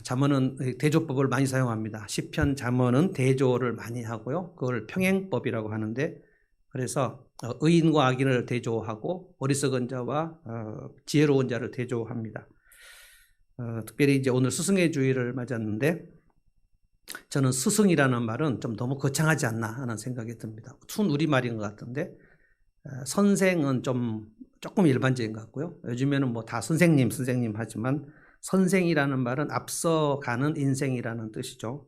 잠언은 대조법을 많이 사용합니다. 시편 잠언은 대조를 많이 하고요. 그걸 평행법이라고 하는데, 그래서 의인과 악인을 대조하고 어리석은 자와 지혜로운 자를 대조합니다. 특별히 이제 오늘 스승의 주일을 맞았는데, 저는 스승이라는 말은 좀 너무 거창하지 않나 하는 생각이 듭니다. 순 우리말인 것 같은데, 선생은 조금 일반적인 것 같고요. 요즘에는 뭐 다 선생님 하지만 선생이라는 말은 앞서가는 인생이라는 뜻이죠.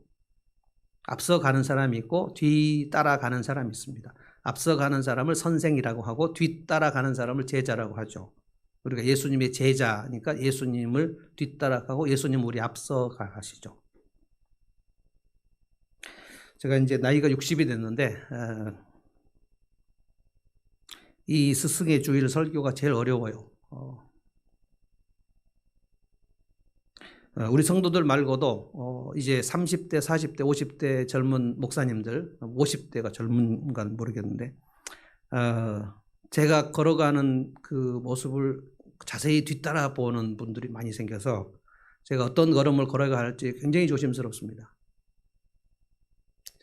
앞서가는 사람이 있고 뒤따라가는 사람이 있습니다. 앞서가는 사람을 선생이라고 하고 뒤따라가는 사람을 제자라고 하죠. 우리가 예수님의 제자니까 예수님을 뒤따라가고 예수님 우리 앞서가시죠. 제가 이제 나이가 60이 됐는데 이 스승의 주일 설교가 제일 어려워요. 우리 성도들 말고도 이제 30대, 40대, 50대 젊은 목사님들, 50대가 젊은가 모르겠는데 제가 걸어가는 그 모습을 자세히 뒤따라 보는 분들이 많이 생겨서 제가 어떤 걸음을 걸어야 할지 굉장히 조심스럽습니다.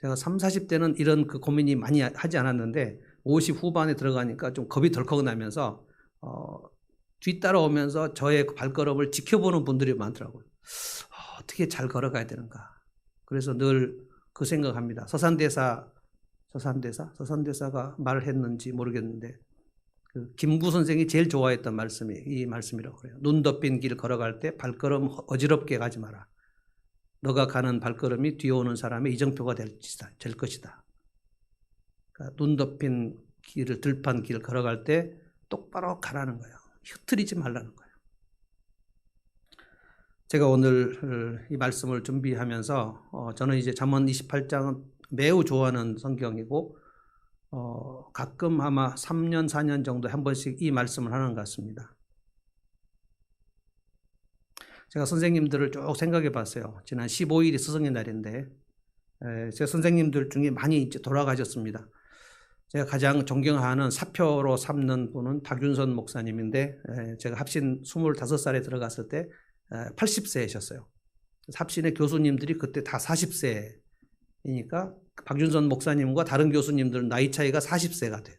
제가 30, 40대는 이런 그 고민이 많이 하지 않았는데 50 후반에 들어가니까 좀 겁이 덜컥 나면서 뒤따라오면서 저의 발걸음을 지켜보는 분들이 많더라고요. 어떻게 잘 걸어가야 되는가. 그래서 늘 그 생각합니다. 서산대사가 말을 했는지 모르겠는데 그 김구 선생이 제일 좋아했던 말씀이 이 말씀이라고 그래요. 눈 덮인 길 걸어갈 때 발걸음 어지럽게 가지 마라. 너가 가는 발걸음이 뒤오는 사람의 이정표가 될 것이다. 그러니까 눈 덮인 길을 들판 길 걸어갈 때 똑바로 가라는 거예요. 흐트리지 말라는 거예요. 제가 오늘 이 말씀을 준비하면서 저는 이제 잠언 28장은 매우 좋아하는 성경이고 가끔 아마 3년, 4년 정도에 한 번씩 이 말씀을 하는 것 같습니다. 제가 선생님들을 쭉 생각해 봤어요. 지난 15일이 스승의 날인데 제 선생님들 중에 많이 이제 돌아가셨습니다. 제가 가장 존경하는 사표로 삼는 분은 박윤선 목사님인데 제가 합신 25살에 들어갔을 때 80세이셨어요. 합신의 교수님들이 그때 다 40세이니까 박윤선 목사님과 다른 교수님들은 나이 차이가 40세가 돼요.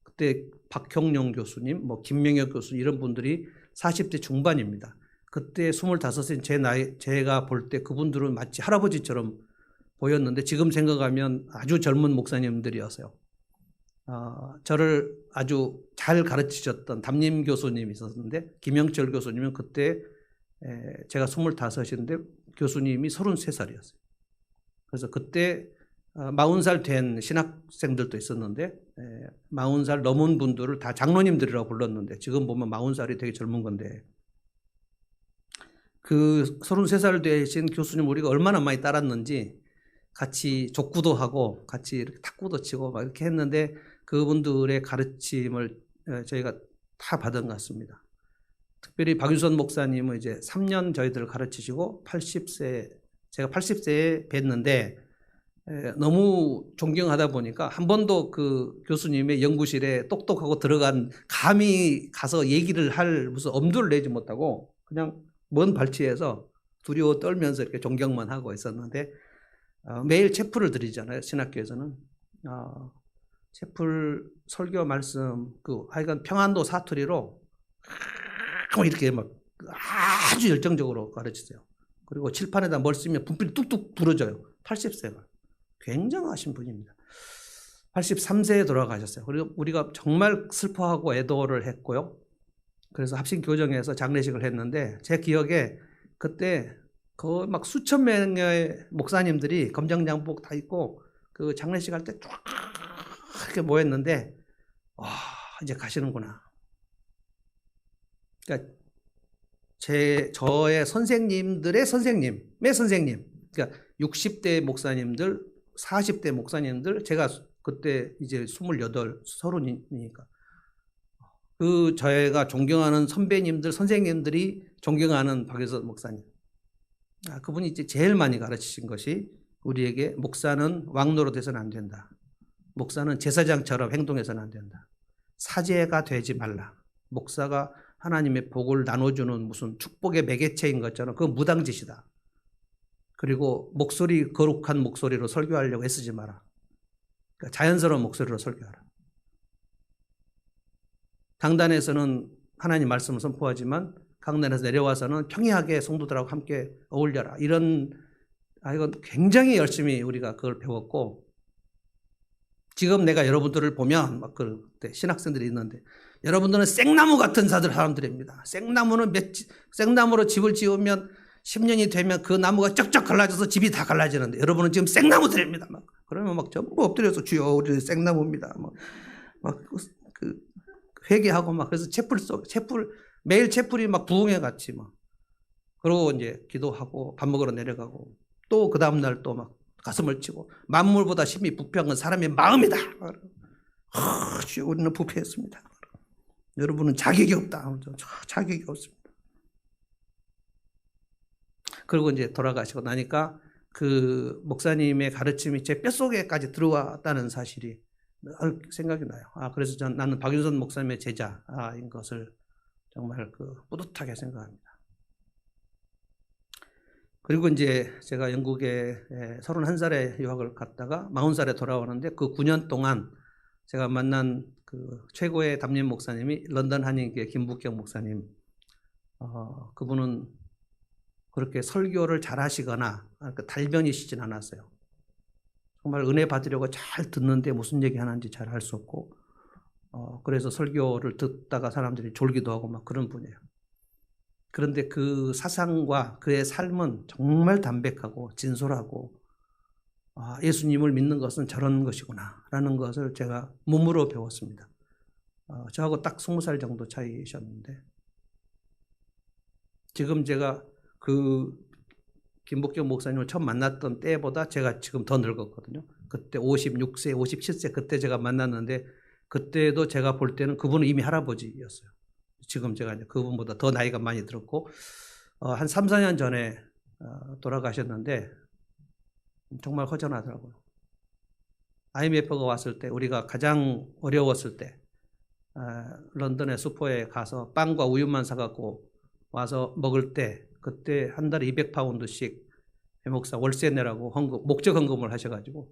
그때 박형룡 교수님, 뭐 김명혁 교수 이런 분들이 40대 중반입니다. 그때 25세 제가 볼 때 그분들은 마치 할아버지처럼 보였는데 지금 생각하면 아주 젊은 목사님들이었어요. 저를 아주 잘 가르치셨던 담임 교수님이 있었는데 김영철 교수님은 그때 제가 25인데 교수님이 33살이었어요. 그래서 그때 40살 된 신학생들도 있었는데 40살 넘은 분들을 다 장로님들이라고 불렀는데 지금 보면 40살이 되게 젊은 건데 그 33살 되신 교수님 우리가 얼마나 많이 따랐는지 같이 족구도 하고 같이 이렇게 탁구도 치고 막 이렇게 했는데 그분들의 가르침을 저희가 다 받은 것 같습니다. 특별히 박윤선 목사님은 이제 3년 저희들을 가르치시고 80세, 제가 80세에 뵀는데 너무 존경하다 보니까 한 번도 그 교수님의 연구실에 똑똑하고 들어간 감히 가서 얘기를 할 무슨 엄두를 내지 못하고 그냥 먼 발치에서 두려워 떨면서 이렇게 존경만 하고 있었는데 매일 채플을 드리잖아요. 신학교에서는. 채플 설교 말씀 하여간 평안도 사투리로 이렇게 막 아주 열정적으로 가르치세요. 그리고 칠판에다 뭘 쓰면 분필 뚝뚝 부러져요. 80세가. 굉장하신 분입니다. 83세에 돌아가셨어요. 그리고 우리가 정말 슬퍼하고 애도를 했고요. 그래서 합신교정에서 장례식을 했는데 제 기억에 그때 그 막 수천 명의 목사님들이 검정장복 다 입고 그 장례식 할 때 쫙 이렇게 모였는데 이제 가시는구나. 그러니까 저의 선생님들의 선생님의 선생님. 그러니까 60대 목사님들, 40대 목사님들, 제가 그때 이제 28, 30이니까. 저희가 존경하는 선배님들, 선생님들이 존경하는 박유선 목사님. 그분이 이제 제일 많이 가르치신 것이 우리에게 목사는 왕노릇해서는 안 된다. 목사는 제사장처럼 행동해서는 안 된다. 사제가 되지 말라. 목사가 하나님의 복을 나눠주는 무슨 축복의 매개체인 것처럼 그건 무당짓이다. 그리고 목소리, 거룩한 목소리로 설교하려고 애쓰지 마라. 그러니까 자연스러운 목소리로 설교하라. 강단에서는 하나님 말씀을 선포하지만 강단에서 내려와서는 평이하게 성도들하고 함께 어울려라. 이건 굉장히 열심히 우리가 그걸 배웠고, 지금 내가 여러분들을 보면 막 그때 신학생들이 있는데 여러분들은 생나무 같은 사람들입니다. 생나무로 집을 지으면 10년이 되면 그 나무가 쩍쩍 갈라져서 집이 다 갈라지는데 여러분은 지금 생나무들입니다. 막 그러면 막 전부 엎드려서 주여 우리 생나무입니다. 그 회개하고 막 그래서 매일 채플이 막 부흥회 같이 막 그러고 이제 기도하고 밥 먹으러 내려가고 또 그 다음 날 또 막 가슴을 치고 만물보다 심히 부패한 건 사람의 마음이다. 주여 우리는 부패했습니다. 여러분은 자격이 없다. 자격이 없습니다. 그리고 이제 돌아가시고 나니까 그 목사님의 가르침이 제 뼛속에까지 들어왔다는 사실이 생각이 나요. 그래서 나는 박윤선 목사님의 제자인 것을 정말 뿌듯하게 생각합니다. 그리고 이제 제가 영국에 31살에 유학을 갔다가 40살에 돌아오는데 그 9년 동안 제가 만난 그 최고의 담임 목사님이 런던 한인교회 김북경 목사님. 그분은 그렇게 설교를 잘 하시거나 달변이시진 않았어요. 정말 은혜 받으려고 잘 듣는데 무슨 얘기 하는지 잘 알 수 없고, 그래서 설교를 듣다가 사람들이 졸기도 하고 막 그런 분이에요. 그런데 그 사상과 그의 삶은 정말 담백하고 진솔하고, 예수님을 믿는 것은 저런 것이구나 라는 것을 제가 몸으로 배웠습니다. 저하고 딱 20살 정도 차이셨는데, 지금 제가 그 김복경 목사님을 처음 만났던 때보다 제가 지금 더 늙었거든요. 그때 56세, 57세 그때 제가 만났는데, 그때도 제가 볼 때는 그분은 이미 할아버지였어요. 지금 제가 이제 그분보다 더 나이가 많이 들었고, 한 3, 4년 전에 돌아가셨는데 정말 허전하더라고요. IMF가 왔을 때 우리가 가장 어려웠을 때 런던의 슈퍼에 가서 빵과 우유만 사갖고 와서 먹을 때 그때 한 달에 200파운드씩 목사 월세 내라고 목적 헌금을 하셔가지고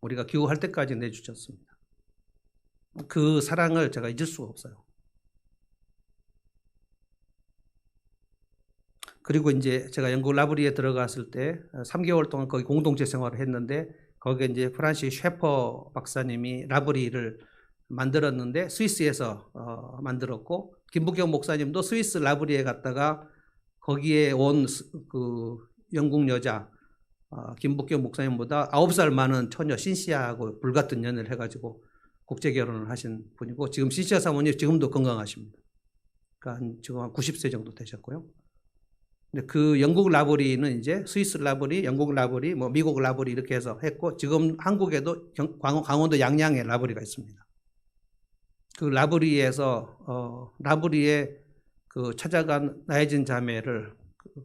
우리가 귀국할 때까지 내주셨습니다. 그 사랑을 제가 잊을 수가 없어요. 그리고 이제 제가 영국 라브리에 들어갔을 때 3개월 동안 거기 공동체 생활을 했는데, 거기에 이제 프란시스 셰퍼 박사님이 라브리를 만들었는데 스위스에서 만들었고, 김북경 목사님도 스위스 라브리에 갔다가 거기에 온 그 영국 여자 김북경 목사님보다 9살 많은 처녀 신시아하고 불같은 연애를 해가지고 국제 결혼을 하신 분이고, 지금 신시아 사모님 지금도 건강하십니다. 그러니까 지금 한 90세 정도 되셨고요. 근데 그 영국 라브리는 이제 스위스 라브리, 영국 라브리, 뭐 미국 라브리 이렇게 해서 했고, 지금 한국에도 강원도 양양에 라브리가 있습니다. 그 라브리에서 라브리에 그 찾아간 나혜진 자매를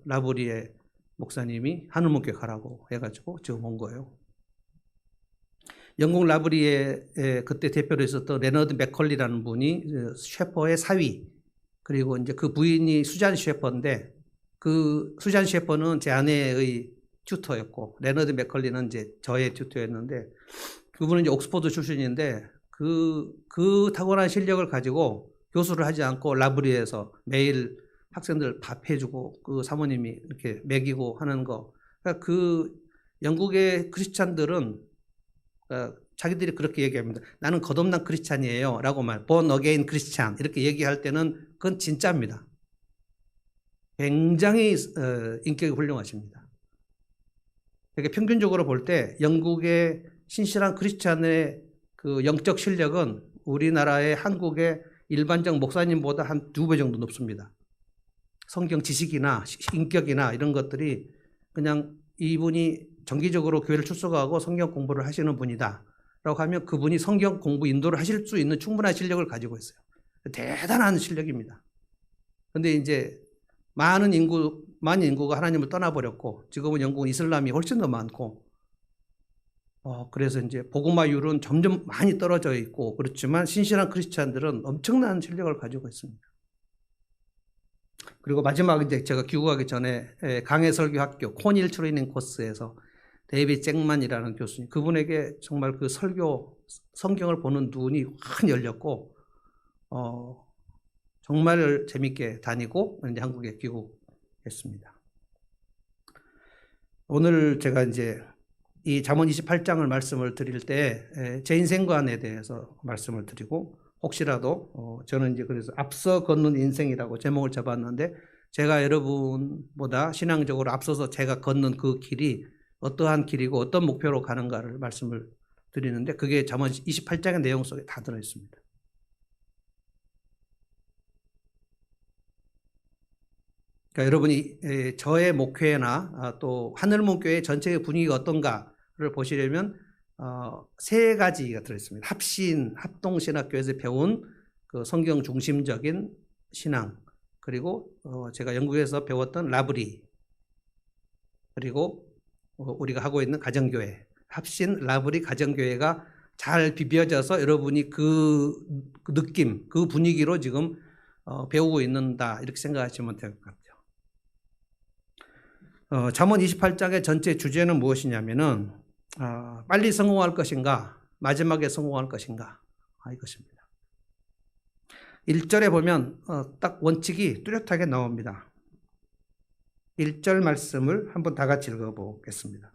라브리에 목사님이 하늘문교회 가라고 해가지고 지금 온 거예요. 영국 라브리에 그때 대표로 있었던 레너드 맥컬리라는 분이 셰퍼의 사위, 그리고 이제 그 부인이 수잔 셰퍼인데, 그 수잔 셰퍼는 제 아내의 튜터였고, 레너드 맥컬리는 이제 저의 튜터였는데, 그분은 이제 옥스퍼드 출신인데 그 탁월한 실력을 가지고 교수를 하지 않고 라브리에서 매일 학생들 밥 해주고 그 사모님이 이렇게 먹이고 하는 거. 그러니까 그 영국의 크리스찬들은 자기들이 그렇게 얘기합니다. 나는 거듭난 크리스찬이에요 라고 born again 크리스찬 이렇게 얘기할 때는 그건 진짜입니다. 굉장히 인격이 훌륭하십니다. 그러니까 평균적으로 볼 때 영국의 신실한 크리스찬의 그 영적 실력은 우리나라의 한국의 일반적 목사님보다 한 2배 정도 높습니다. 성경 지식이나 인격이나 이런 것들이 그냥 이분이 정기적으로 교회를 출석하고 성경 공부를 하시는 분이다 라고 하면 그분이 성경 공부 인도를 하실 수 있는 충분한 실력을 가지고 있어요. 대단한 실력입니다. 그런데 이제 많은 인구가 하나님을 떠나버렸고, 지금은 영국은 이슬람이 훨씬 더 많고, 그래서 이제 복음화율은 점점 많이 떨어져 있고, 그렇지만 신실한 크리스찬들은 엄청난 실력을 가지고 있습니다. 그리고 마지막 이제 제가 귀국하기 전에 강해 설교 학교 코닐 트레이닝 코스에서 데이빗 잭만이라는 교수님, 그분에게 정말 그 설교 성경을 보는 눈이 확 열렸고 정말 재밌게 다니고 이제 한국에 귀국했습니다. 오늘 제가 이제 이 잠언 28장을 말씀을 드릴 때 제 인생관에 대해서 말씀을 드리고, 혹시라도 저는 이제 그래서 앞서 걷는 인생이라고 제목을 잡았는데, 제가 여러분보다 신앙적으로 앞서서 제가 걷는 그 길이 어떠한 길이고 어떤 목표로 가는가를 말씀을 드리는데, 그게 잠언 28장의 내용 속에 다 들어있습니다. 그러니까 여러분이 저의 목회나 또 하늘문교회 전체의 분위기가 어떤가를 보시려면 세 가지가 들어있습니다. 합동신학교에서 배운 그 성경 중심적인 신앙, 그리고 제가 영국에서 배웠던 라브리, 그리고 우리가 하고 있는 가정교회, 합신 라브리 가정교회가 잘 비벼져서 여러분이 그 느낌, 그 분위기로 지금 배우고 있는다, 이렇게 생각하시면 될 것 같아요. 잠언 28장의 전체 주제는 무엇이냐면은 빨리 성공할 것인가, 마지막에 성공할 것인가, 이것입니다. 1절에 보면 딱 원칙이 뚜렷하게 나옵니다. 1절 말씀을 한번 다 같이 읽어보겠습니다.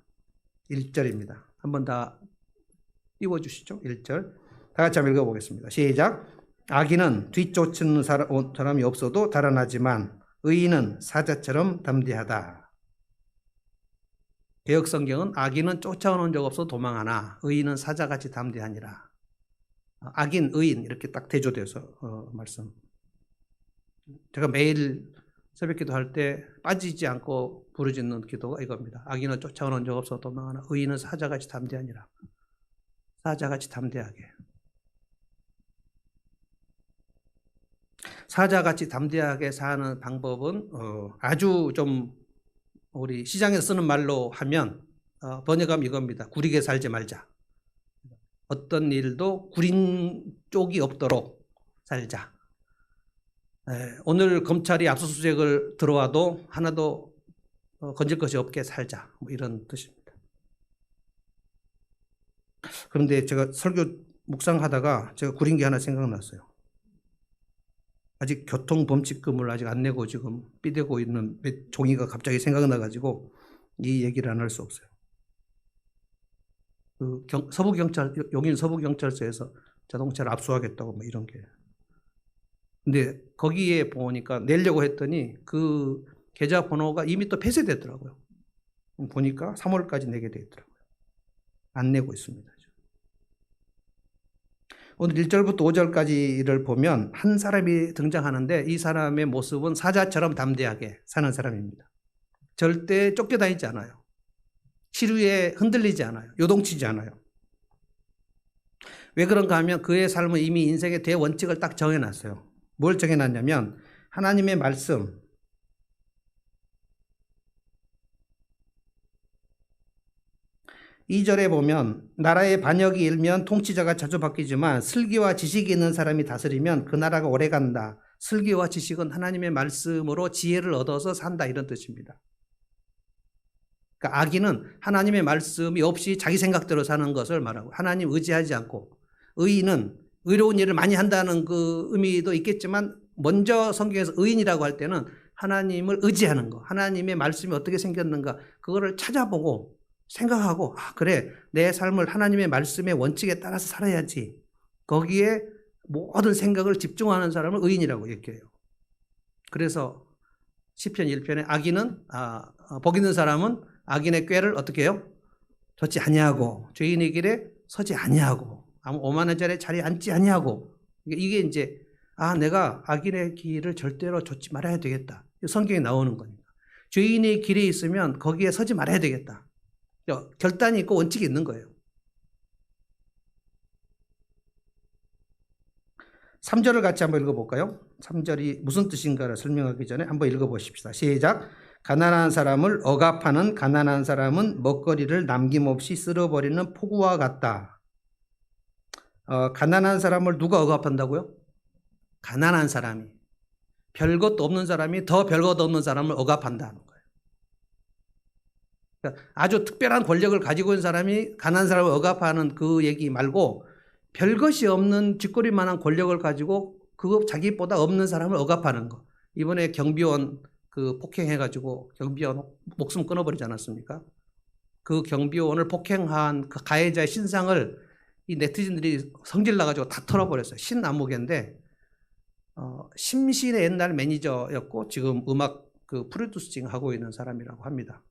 1절입니다. 한번 다 띄워주시죠. 1절 다 같이 한번 읽어보겠습니다. 시작. 악인은 뒤쫓는 사람이 없어도 달아나지만 의인은 사자처럼 담대하다. 개역성경은 악인은 쫓아오는 적 없어 도망하나 의인은 사자같이 담대하니라. 악인, 의인 이렇게 딱 대조돼서 말씀. 제가 매일 새벽기도 할 때 빠지지 않고 부르짖는 기도가 이겁니다. 악인은 쫓아오는 적 없어 도망하나 의인은 사자같이 담대하니라. 사자같이 담대하게. 사자같이 담대하게 사는 방법은 아주 좀 우리 시장에서 쓰는 말로 하면 번역하면 이겁니다. 구리게 살지 말자. 어떤 일도 구린 쪽이 없도록 살자. 오늘 검찰이 압수수색을 들어와도 하나도 건질 것이 없게 살자. 뭐 이런 뜻입니다. 그런데 제가 설교 묵상하다가 제가 구린 게 하나 생각났어요. 아직 교통범칙금을 아직 안 내고 지금 삐대고 있는 종이가 갑자기 생각나가지고 이 얘기를 안 할 수 없어요. 그 서부경찰, 용인 서부경찰서에서 자동차를 압수하겠다고 뭐 이런 게. 근데 거기에 보니까 내려고 했더니 그 계좌 번호가 이미 또 폐쇄됐더라고요. 보니까 3월까지 내게 돼 있더라고요. 안 내고 있습니다. 오늘 1절부터 5절까지를 보면 한 사람이 등장하는데 이 사람의 모습은 사자처럼 담대하게 사는 사람입니다. 절대 쫓겨다니지 않아요. 시류에 흔들리지 않아요. 요동치지 않아요. 왜 그런가 하면 그의 삶은 이미 인생의 대원칙을 딱 정해놨어요. 뭘 정해놨냐면 하나님의 말씀, 2절에 보면 나라의 반역이 일면 통치자가 자주 바뀌지만 슬기와 지식이 있는 사람이 다스리면 그 나라가 오래간다. 슬기와 지식은 하나님의 말씀으로 지혜를 얻어서 산다, 이런 뜻입니다. 그러니까 악인은 하나님의 말씀이 없이 자기 생각대로 사는 것을 말하고 하나님 의지하지 않고, 의인은 의로운 일을 많이 한다는 그 의미도 있겠지만 먼저 성경에서 의인이라고 할 때는 하나님을 의지하는 거, 하나님의 말씀이 어떻게 생겼는가 그거를 찾아보고 생각하고, 그래, 내 삶을 하나님의 말씀의 원칙에 따라서 살아야지, 거기에 모든 생각을 집중하는 사람을 의인이라고 얘기해요. 그래서 시편 1편에 악인은 복 있는 사람은 악인의 꾀를 어떻게 해요? 좇지 아니하고 죄인의 길에 서지 아니하고 아무 오만한 자리에 자리에 앉지 아니하고, 이게 이제 내가 악인의 길을 절대로 좇지 말아야 되겠다, 성경에 나오는 거니까. 죄인의 길에 있으면 거기에 서지 말아야 되겠다, 결단이 있고 원칙이 있는 거예요. 3절을 같이 한번 읽어볼까요? 3절이 무슨 뜻인가를 설명하기 전에 한번 읽어보십시다. 시작. 가난한 사람을 억압하는 가난한 사람은 먹거리를 남김없이 쓸어버리는 폭우와 같다. 가난한 사람을 누가 억압한다고요? 가난한 사람이. 별것도 없는 사람이 더 별것 없는 사람을 억압한다는 거예요. 그러니까 아주 특별한 권력을 가지고 있는 사람이 가난한 사람을 억압하는 그 얘기 말고 별것이 없는 쥐꼬리만한 권력을 가지고 그 자기보다 없는 사람을 억압하는 거. 이번에 경비원 그 폭행해가지고 경비원 목숨 끊어버리지 않았습니까? 그 경비원을 폭행한 그 가해자의 신상을 이 네티즌들이 성질 나가지고 다 털어버렸어요. 신남욱인데 심신의 옛날 매니저였고 지금 음악 그 프로듀싱 하고 있는 사람이라고 합니다.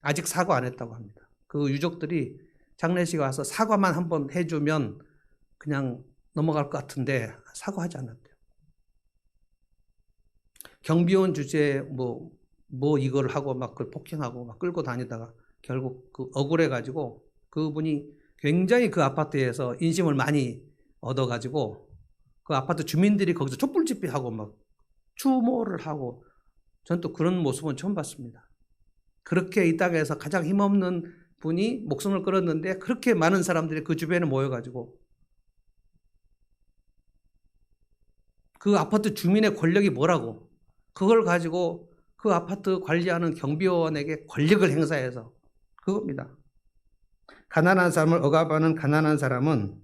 아직 사과 안 했다고 합니다. 그 유족들이 장례식에 와서 사과만 한번 해주면 그냥 넘어갈 것 같은데 사과하지 않았대요. 경비원 주제에 뭐 이걸 하고 막 그걸 폭행하고 막 끌고 다니다가 결국 그 억울해가지고 그분이 굉장히 그 아파트에서 인심을 많이 얻어가지고 그 아파트 주민들이 거기서 촛불 집회하고 막 추모를 하고 전 또 그런 모습은 처음 봤습니다. 그렇게 이 땅에서 가장 힘없는 분이 목숨을 끊었는데 그렇게 많은 사람들이 그 주변에 모여가지고 그 아파트 주민의 권력이 뭐라고 그걸 가지고 그 아파트 관리하는 경비원에게 권력을 행사해서 그겁니다. 가난한 사람을 억압하는 가난한 사람은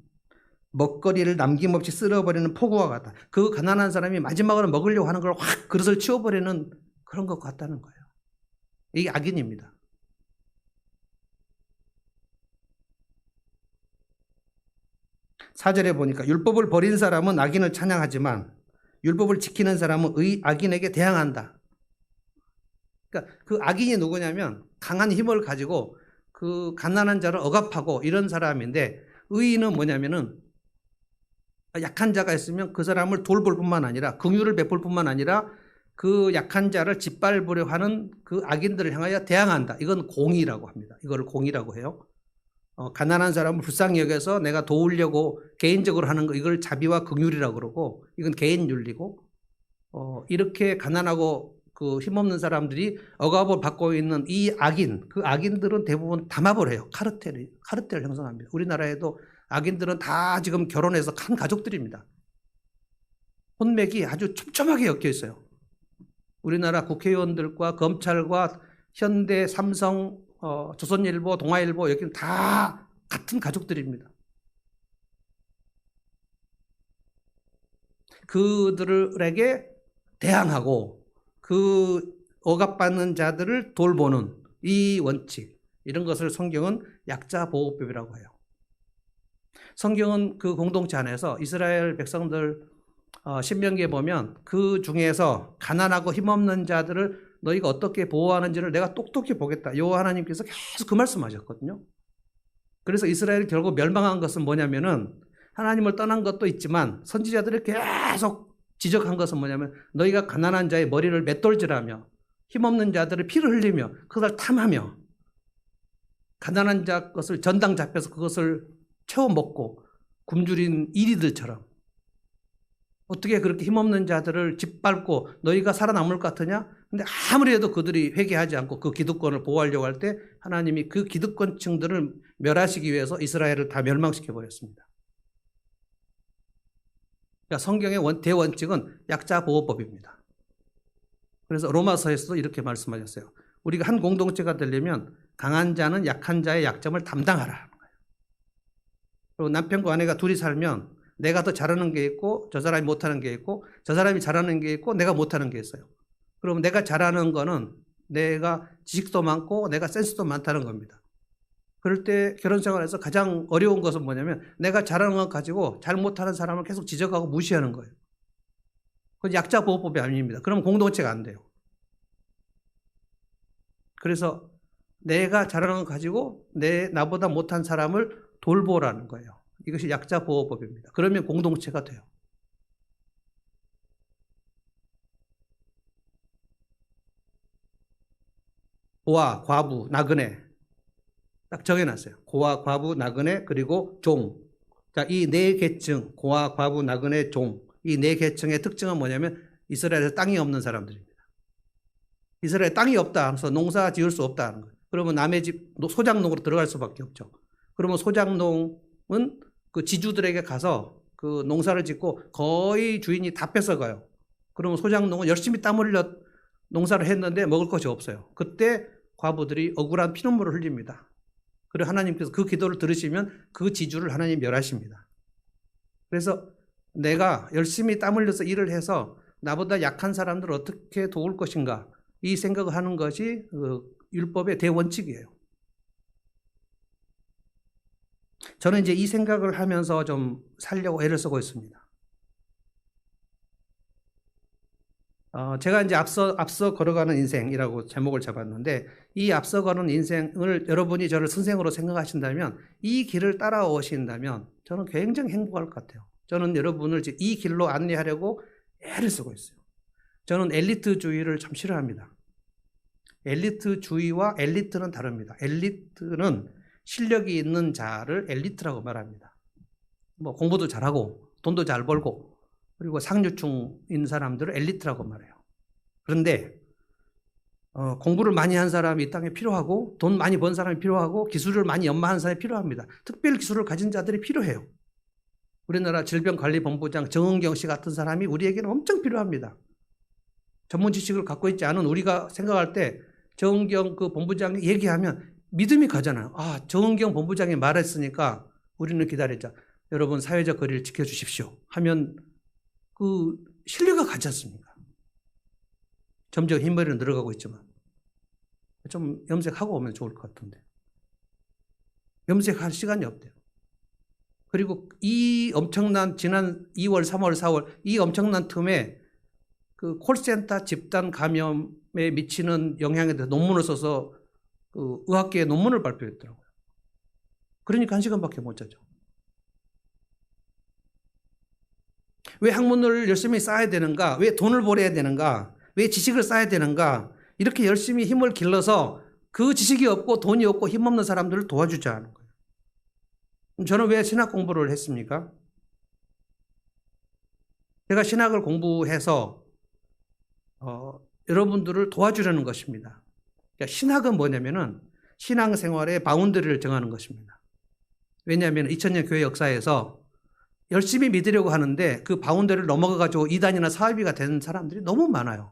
먹거리를 남김없이 쓸어버리는 폭우와 같다. 그 가난한 사람이 마지막으로 먹으려고 하는 걸 확 그릇을 치워버리는 그런 것 같다는 거예요. 이게 악인입니다. 사절에 보니까 율법을 버린 사람은 악인을 찬양하지만 율법을 지키는 사람은 악인에게 대항한다. 그러니까 그 악인이 누구냐면 강한 힘을 가지고 그 가난한 자를 억압하고 이런 사람인데 의인은 뭐냐면은 약한 자가 있으면 그 사람을 돌볼 뿐만 아니라 긍휼을 베풀 뿐만 아니라 그 약한 자를 짓밟으려 하는 그 악인들을 향하여 대항한다. 이건 공의라고 합니다. 이거를 공의라고 해요. 가난한 사람을 불쌍히 여겨서 내가 도우려고 개인적으로 하는 거 이걸 자비와 긍휼이라고 그러고 이건 개인 윤리고 이렇게 가난하고 그 힘없는 사람들이 억압을 받고 있는 이 악인 그 악인들은 대부분 담합을 해요. 카르텔을 형성합니다. 우리나라에도 악인들은 다 지금 결혼해서 한 가족들입니다. 혼맥이 아주 촘촘하게 엮여 있어요. 우리나라 국회의원들과 검찰과 현대, 삼성, 조선일보, 동아일보 여기는 다 같은 가족들입니다. 그들에게 대항하고 그 억압받는 자들을 돌보는 이 원칙 이런 것을 성경은 약자보호법이라고 해요. 성경은 그 공동체 안에서 이스라엘 백성들 신명기에 보면 그 중에서 가난하고 힘없는 자들을 너희가 어떻게 보호하는지를 내가 똑똑히 보겠다. 여호와 하나님께서 계속 그 말씀하셨거든요. 그래서 이스라엘이 결국 멸망한 것은 뭐냐면은 하나님을 떠난 것도 있지만 선지자들이 계속 지적한 것은 뭐냐면 너희가 가난한 자의 머리를 맷돌질하며 힘없는 자들을 피를 흘리며 그것을 탐하며 가난한 자 것을 전당 잡혀서 그것을 채워 먹고 굶주린 이리들처럼 어떻게 그렇게 힘없는 자들을 짓밟고 너희가 살아남을 것 같으냐? 근데 아무리 해도 그들이 회개하지 않고 그 기득권을 보호하려고 할 때 하나님이 그 기득권층들을 멸하시기 위해서 이스라엘을 다 멸망시켜 버렸습니다. 그러니까 성경의 대원칙은 약자보호법입니다. 그래서 로마서에서도 이렇게 말씀하셨어요. 우리가 한 공동체가 되려면 강한 자는 약한 자의 약점을 담당하라. 그리고 남편과 아내가 둘이 살면 내가 더 잘하는 게 있고 저 사람이 못하는 게 있고 저 사람이 잘하는 게 있고 내가 못하는 게 있어요. 그럼 내가 잘하는 거는 내가 지식도 많고 내가 센스도 많다는 겁니다. 그럴 때 결혼 생활에서 가장 어려운 것은 뭐냐면 내가 잘하는 것 가지고 잘 못하는 사람을 계속 지적하고 무시하는 거예요. 그건 약자보호법이 아닙니다. 그럼 공동체가 안 돼요. 그래서 내가 잘하는 것 가지고 나보다 못한 사람을 돌보라는 거예요. 이것이 약자보호법입니다. 그러면 공동체가 돼요. 고아, 과부, 나그네 딱 정해놨어요. 고아, 과부, 나그네 그리고 종. 자, 이 네 계층 고아, 과부, 나그네, 종 이 네 계층의 특징은 뭐냐면 이스라엘에서 땅이 없는 사람들입니다. 이스라엘에 땅이 없다 하면서 농사 지을 수 없다 하는 거예요. 그러면 남의 집 소작농으로 들어갈 수밖에 없죠. 그러면 소작농은 그 지주들에게 가서 그 농사를 짓고 거의 주인이 다 뺏어가요. 그러면 소장농은 열심히 땀 흘려 농사를 했는데 먹을 것이 없어요. 그때 과부들이 억울한 피눈물을 흘립니다. 그리고 하나님께서 그 기도를 들으시면 그 지주를 하나님 멸하십니다. 그래서 내가 열심히 땀 흘려서 일을 해서 나보다 약한 사람들을 어떻게 도울 것인가, 이 생각을 하는 것이 율법의 대원칙이에요. 저는 이제 이 생각을 하면서 좀 살려고 애를 쓰고 있습니다. 제가 이제 앞서 걸어가는 인생이라고 제목을 잡았는데, 이 앞서 가는 인생을 여러분이 저를 선생으로 생각하신다면, 이 길을 따라오신다면 저는 굉장히 행복할 것 같아요. 저는 여러분을 이 길로 안내하려고 애를 쓰고 있어요. 저는 엘리트주의를 참 싫어합니다. 엘리트주의와 엘리트는 다릅니다. 엘리트는 실력이 있는 자를 엘리트라고 말합니다. 뭐 공부도 잘하고 돈도 잘 벌고 그리고 상류층인 사람들을 엘리트라고 말해요. 그런데 공부를 많이 한 사람이 이 땅에 필요하고 돈 많이 번 사람이 필요하고 기술을 많이 연마한 사람이 필요합니다. 특별 기술을 가진 자들이 필요해요. 우리나라 질병관리본부장 정은경 씨 같은 사람이 우리에게는 엄청 필요합니다. 전문 지식을 갖고 있지 않은 우리가 생각할 때 정은경 그 본부장이 얘기하면 믿음이 가잖아요. 아, 정은경 본부장이 말했으니까 우리는 기다리자. 여러분 사회적 거리를 지켜주십시오. 하면 그 신뢰가 가지 않습니까? 점점 흰머리는 늘어가고 있지만 좀 염색하고 오면 좋을 것 같은데 염색할 시간이 없대요. 그리고 이 엄청난 지난 2월, 3월, 4월 이 엄청난 틈에 그 콜센터 집단 감염에 미치는 영향에 대해서 논문을 써서 그 의학계에 논문을 발표했더라고요. 그러니까 1시간밖에 못 자죠. 왜 학문을 열심히 쌓아야 되는가? 왜 돈을 벌어야 되는가? 왜 지식을 쌓아야 되는가? 이렇게 열심히 힘을 길러서 그 지식이 없고 돈이 없고 힘없는 사람들을 도와주자 하는 거예요. 저는 왜 신학 공부를 했습니까? 제가 신학을 공부해서 여러분들을 도와주려는 것입니다. 그러니까 신학은 뭐냐면은 신앙생활의 바운더리를 정하는 것입니다. 왜냐하면 2000년 교회 역사에서 열심히 믿으려고 하는데 그 바운더리를 넘어가가지고 이단이나 사이비가 된 사람들이 너무 많아요.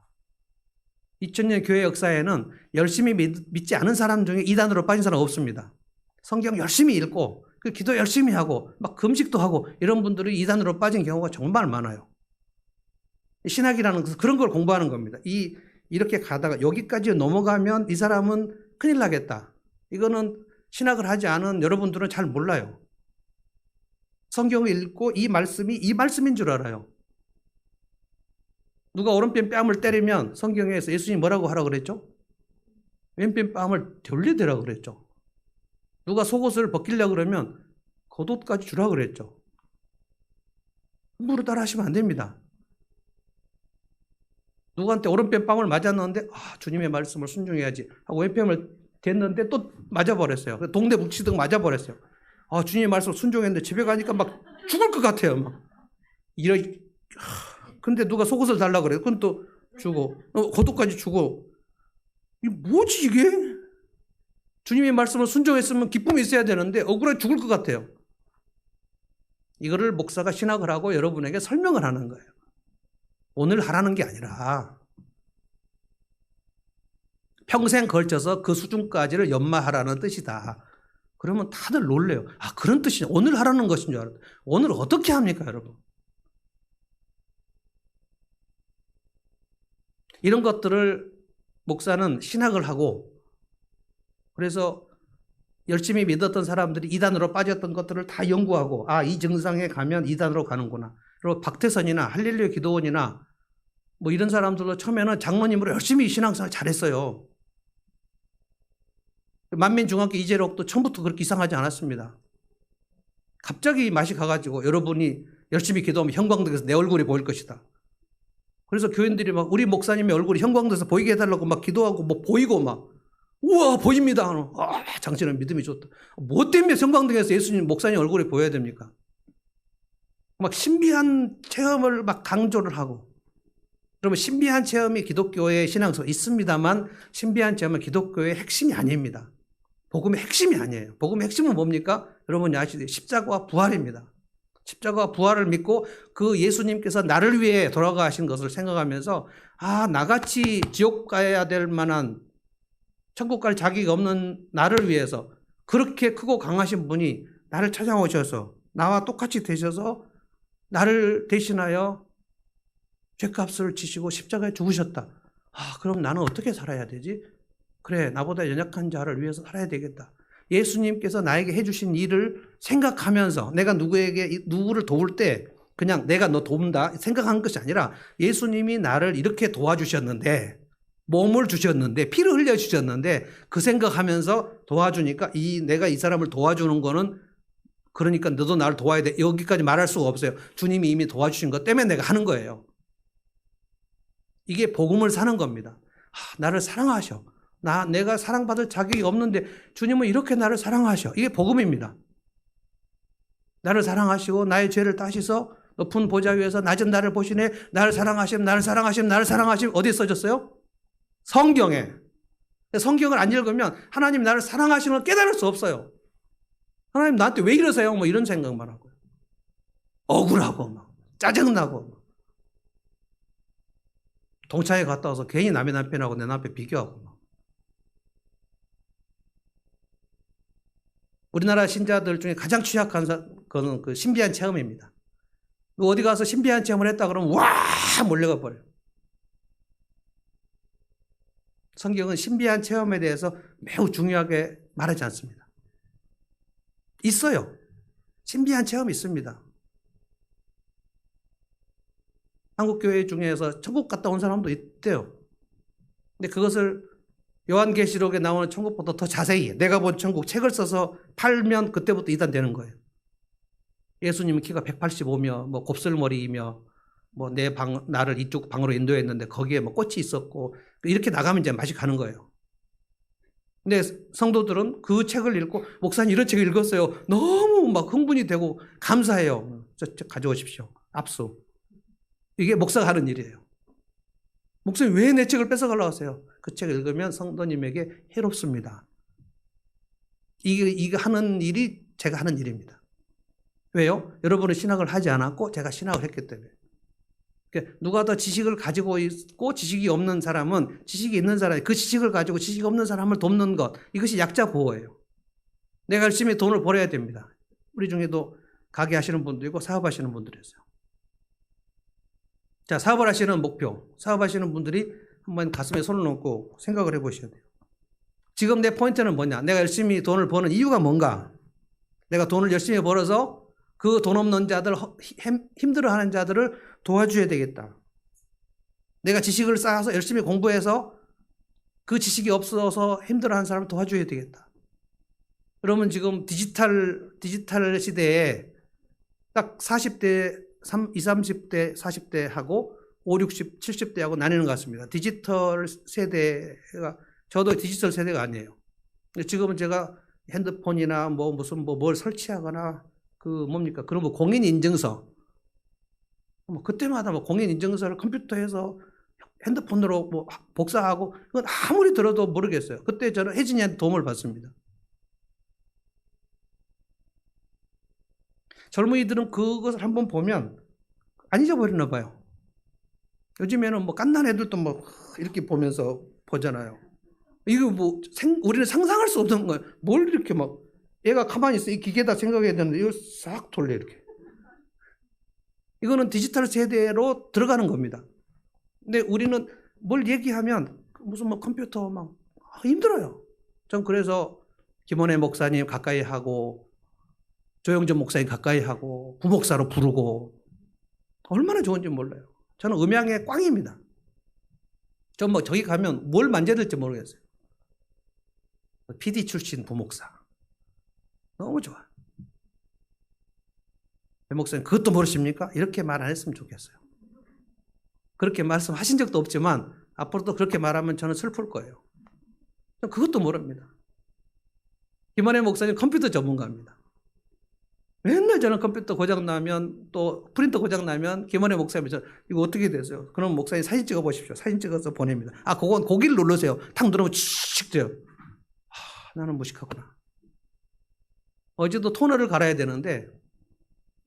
2000년 교회 역사에는 열심히 믿지 않은 사람 중에 이단으로 빠진 사람 없습니다. 성경 열심히 읽고 그 기도 열심히 하고 막 금식도 하고 이런 분들이 이단으로 빠진 경우가 정말 많아요. 신학이라는 것은 그런 걸 공부하는 겁니다. 이렇게 가다가 여기까지 넘어가면 이 사람은 큰일 나겠다. 이거는 신학을 하지 않은 여러분들은 잘 몰라요. 성경을 읽고 이 말씀인 줄 알아요. 누가 오른편 뺨을 때리면 성경에서 예수님이 뭐라고 하라고 그랬죠? 왼편 뺨을 돌려대라고 그랬죠. 누가 속옷을 벗기려고 그러면 겉옷까지 주라고 그랬죠. 함부로 따라 하시면 안 됩니다. 누구한테 오른편 뺨을 맞았는데 주님의 말씀을 순종해야지 하고 왼편을 댔는데 또 맞아버렸어요. 동네 묵치듯 맞아버렸어요. 주님의 말씀을 순종했는데 집에 가니까 막 죽을 것 같아요. 막. 근데 누가 속옷을 달라고 그래요. 그건 또 주고 겉옷까지 주고 이게 뭐지 이게? 주님의 말씀을 순종했으면 기쁨이 있어야 되는데 억울해 죽을 것 같아요. 이거를 목사가 신학을 하고 여러분에게 설명을 하는 거예요. 오늘 하라는 게 아니라 평생 걸쳐서 그 수준까지를 연마하라는 뜻이다. 그러면 다들 놀래요. 그런 뜻이냐. 오늘 하라는 것인 줄 알았다. 오늘 어떻게 합니까, 여러분? 이런 것들을 목사는 신학을 하고 그래서 열심히 믿었던 사람들이 이단으로 빠졌던 것들을 다 연구하고 이 증상에 가면 이단으로 가는구나. 그리고 박태선이나 할렐루야 기도원이나 뭐 이런 사람들도 처음에는 장로님으로 열심히 신앙생활 잘했어요. 만민중앙교 이재록도 처음부터 그렇게 이상하지 않았습니다. 갑자기 맛이 가가지고 여러분이 열심히 기도하면 형광등에서 내 얼굴이 보일 것이다. 그래서 교인들이 막 우리 목사님의 얼굴이 형광등에서 보이게 해달라고 막 기도하고 뭐 보이고 막 우와 보입니다. 당신은 믿음이 좋다. 뭐 때문에 형광등에서 예수님 목사님 얼굴이 보여야 됩니까? 막 신비한 체험을 막 강조를 하고 그러면 신비한 체험이 기독교의 신앙생활에 있습니다만 신비한 체험은 기독교의 핵심이 아닙니다. 복음의 핵심이 아니에요. 복음의 핵심은 뭡니까? 여러분이 아시듯이 십자가와 부활입니다. 십자가 부활을 믿고 그 예수님께서 나를 위해 돌아가신 것을 생각하면서 나같이 지옥 가야 될 만한 천국 갈 자격이 없는 나를 위해서 그렇게 크고 강하신 분이 나를 찾아오셔서 나와 똑같이 되셔서 나를 대신하여 죄값을 지시고 십자가에 죽으셨다. 그럼 나는 어떻게 살아야 되지? 그래, 나보다 연약한 자를 위해서 살아야 되겠다. 예수님께서 나에게 해주신 일을 생각하면서 내가 누구를 도울 때 그냥 내가 너 도운다 생각한 것이 아니라 예수님이 나를 이렇게 도와주셨는데 몸을 주셨는데 피를 흘려주셨는데 그 생각하면서 도와주니까 내가 이 사람을 도와주는 거는 그러니까 너도 나를 도와야 돼. 여기까지 말할 수가 없어요. 주님이 이미 도와주신 것 때문에 내가 하는 거예요. 이게 복음을 사는 겁니다. 나를 사랑하셔. 내가 사랑받을 자격이 없는데 주님은 이렇게 나를 사랑하셔. 이게 복음입니다. 나를 사랑하시고 나의 죄를 따시서 높은 보좌 위에서 낮은 나를 보시네. 나를 사랑하심, 나를 사랑하심, 나를 사랑하심. 어디에 써졌어요? 성경에. 성경을 안 읽으면 하나님 나를 사랑하시는 걸 깨달을 수 없어요. 하나님 나한테 왜 이러세요? 뭐 이런 생각만 하고요. 억울하고 막 짜증나고 막. 동창회 갔다 와서 괜히 남의 남편하고 내 남편 비교하고 막. 우리나라 신자들 중에 가장 취약한 거는 그 신비한 체험입니다. 어디 가서 신비한 체험을 했다 그러면 와 몰려가 버려요. 성경은 신비한 체험에 대해서 매우 중요하게 말하지 않습니다. 있어요. 신비한 체험이 있습니다. 한국 교회 중에서 천국 갔다 온 사람도 있대요. 근데 그것을 요한계시록에 나오는 천국보다 더 자세히 내가 본 천국 책을 써서 팔면 그때부터 이단되는 거예요. 예수님은 키가 185며 뭐 곱슬머리이며 뭐 나를 이쪽 방으로 인도했는데 거기에 뭐 꽃이 있었고 이렇게 나가면 이제 맛이 가는 거예요. 근데 성도들은 그 책을 읽고 목사님 이런 책을 읽었어요. 너무 막 흥분이 되고 감사해요. 저 가져오십시오. 압수. 이게 목사가 하는 일이에요. 목사님 왜 내 책을 뺏어가려고 하세요? 그 책을 읽으면 성도님에게 해롭습니다. 이거 하는 일이 제가 하는 일입니다. 왜요? 여러분은 신학을 하지 않았고 제가 신학을 했기 때문에. 누가 더 지식을 가지고 있고 지식이 없는 사람은 지식이 있는 사람이 그 지식을 가지고 지식이 없는 사람을 돕는 것, 이것이 약자 보호예요. 내가 열심히 돈을 벌어야 됩니다. 우리 중에도 가게 하시는 분도 있고 사업하시는 분들이 있어요. 자, 사업을 하시는 목표, 사업하시는 분들이 한번 가슴에 손을 얹고 생각을 해보셔야 돼요. 지금 내 포인트는 뭐냐? 내가 열심히 돈을 버는 이유가 뭔가? 내가 돈을 열심히 벌어서 그 돈 없는 자들, 힘들어하는 자들을 도와줘야 되겠다. 내가 지식을 쌓아서 열심히 공부해서 그 지식이 없어서 힘들어하는 사람을 도와줘야 되겠다. 그러면 지금 디지털 시대에 딱 40대, 20, 30대, 40대하고 5, 60, 70대하고 나뉘는 것 같습니다. 디지털 세대가, 저도 디지털 세대가 아니에요. 지금은 제가 핸드폰이나 뭘 설치하거나 뭡니까? 그런 공인인증서. 그때마다 공인인증서를 컴퓨터에서 핸드폰으로 복사하고, 그건 아무리 들어도 모르겠어요. 그때 저는 혜진이한테 도움을 받습니다. 젊은이들은 그것을 한번 보면 안 잊어버리나 봐요. 요즘에는 깐난 애들도 이렇게 보면서 보잖아요. 이거 우리는 상상할 수 없는 거예요. 뭘 이렇게 얘가 가만히 있어. 이 기계다 생각해야 되는데 이걸 싹 돌려 이렇게. 이거는 디지털 세대로 들어가는 겁니다. 근데 우리는 뭘 얘기하면 무슨 컴퓨터 힘들어요. 전 그래서 김원혜 목사님 가까이 하고 조영전 목사님 가까이 하고 부목사로 부르고 얼마나 좋은지 몰라요. 저는 음향의 꽝입니다. 전 저기 가면 뭘 만져야 될지 모르겠어요. PD 출신 부목사. 너무 좋아. 배 목사님 그것도 모르십니까? 이렇게 말 안 했으면 좋겠어요. 그렇게 말씀하신 적도 없지만 앞으로도 그렇게 말하면 저는 슬플 거예요. 그것도 모릅니다. 김원혜 목사님 컴퓨터 전문가입니다. 맨날 저는 컴퓨터 고장나면 또 프린터 고장나면 김원혜 목사님이 이거 어떻게 되세요? 그럼 목사님 사진 찍어 보십시오. 사진 찍어서 보냅니다. 그건 고기를 누르세요. 탁 누르면 칙 돼요. 나는 무식하구나. 어제도 토너를 갈아야 되는데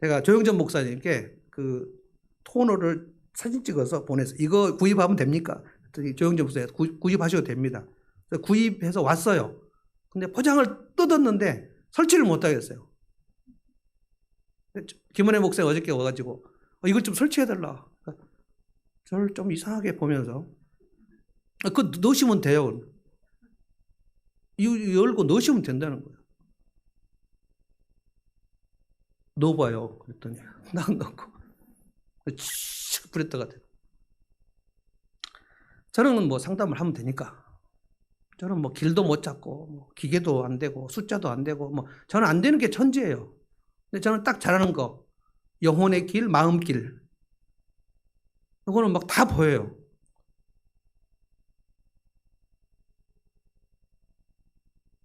제가 조영전 목사님께 그 토너를 사진 찍어서 보내서 이거 구입하면 됩니까? 그랬더니 조영전 목사님 구입하셔도 됩니다. 그래서 구입해서 왔어요. 근데 포장을 뜯었는데 설치를 못 하겠어요. 김은혜 목사님 어저께 와가지고 이걸 좀 설치해달라. 저를 좀 이상하게 보면서 그거 넣으시면 돼요. 열고 넣으시면 된다는 거예요. 넣어봐요. 그랬더니 딱 넣고 칙 브레트가 돼요. 저는 뭐 상담을 하면 되니까. 저는 뭐 길도 못 잡고 뭐 기계도 안 되고 숫자도 안 되고 뭐 저는 안 되는 게 천지예요. 근데 저는 딱 잘하는 거 영혼의 길, 마음 길 이거는 막 다 보여요.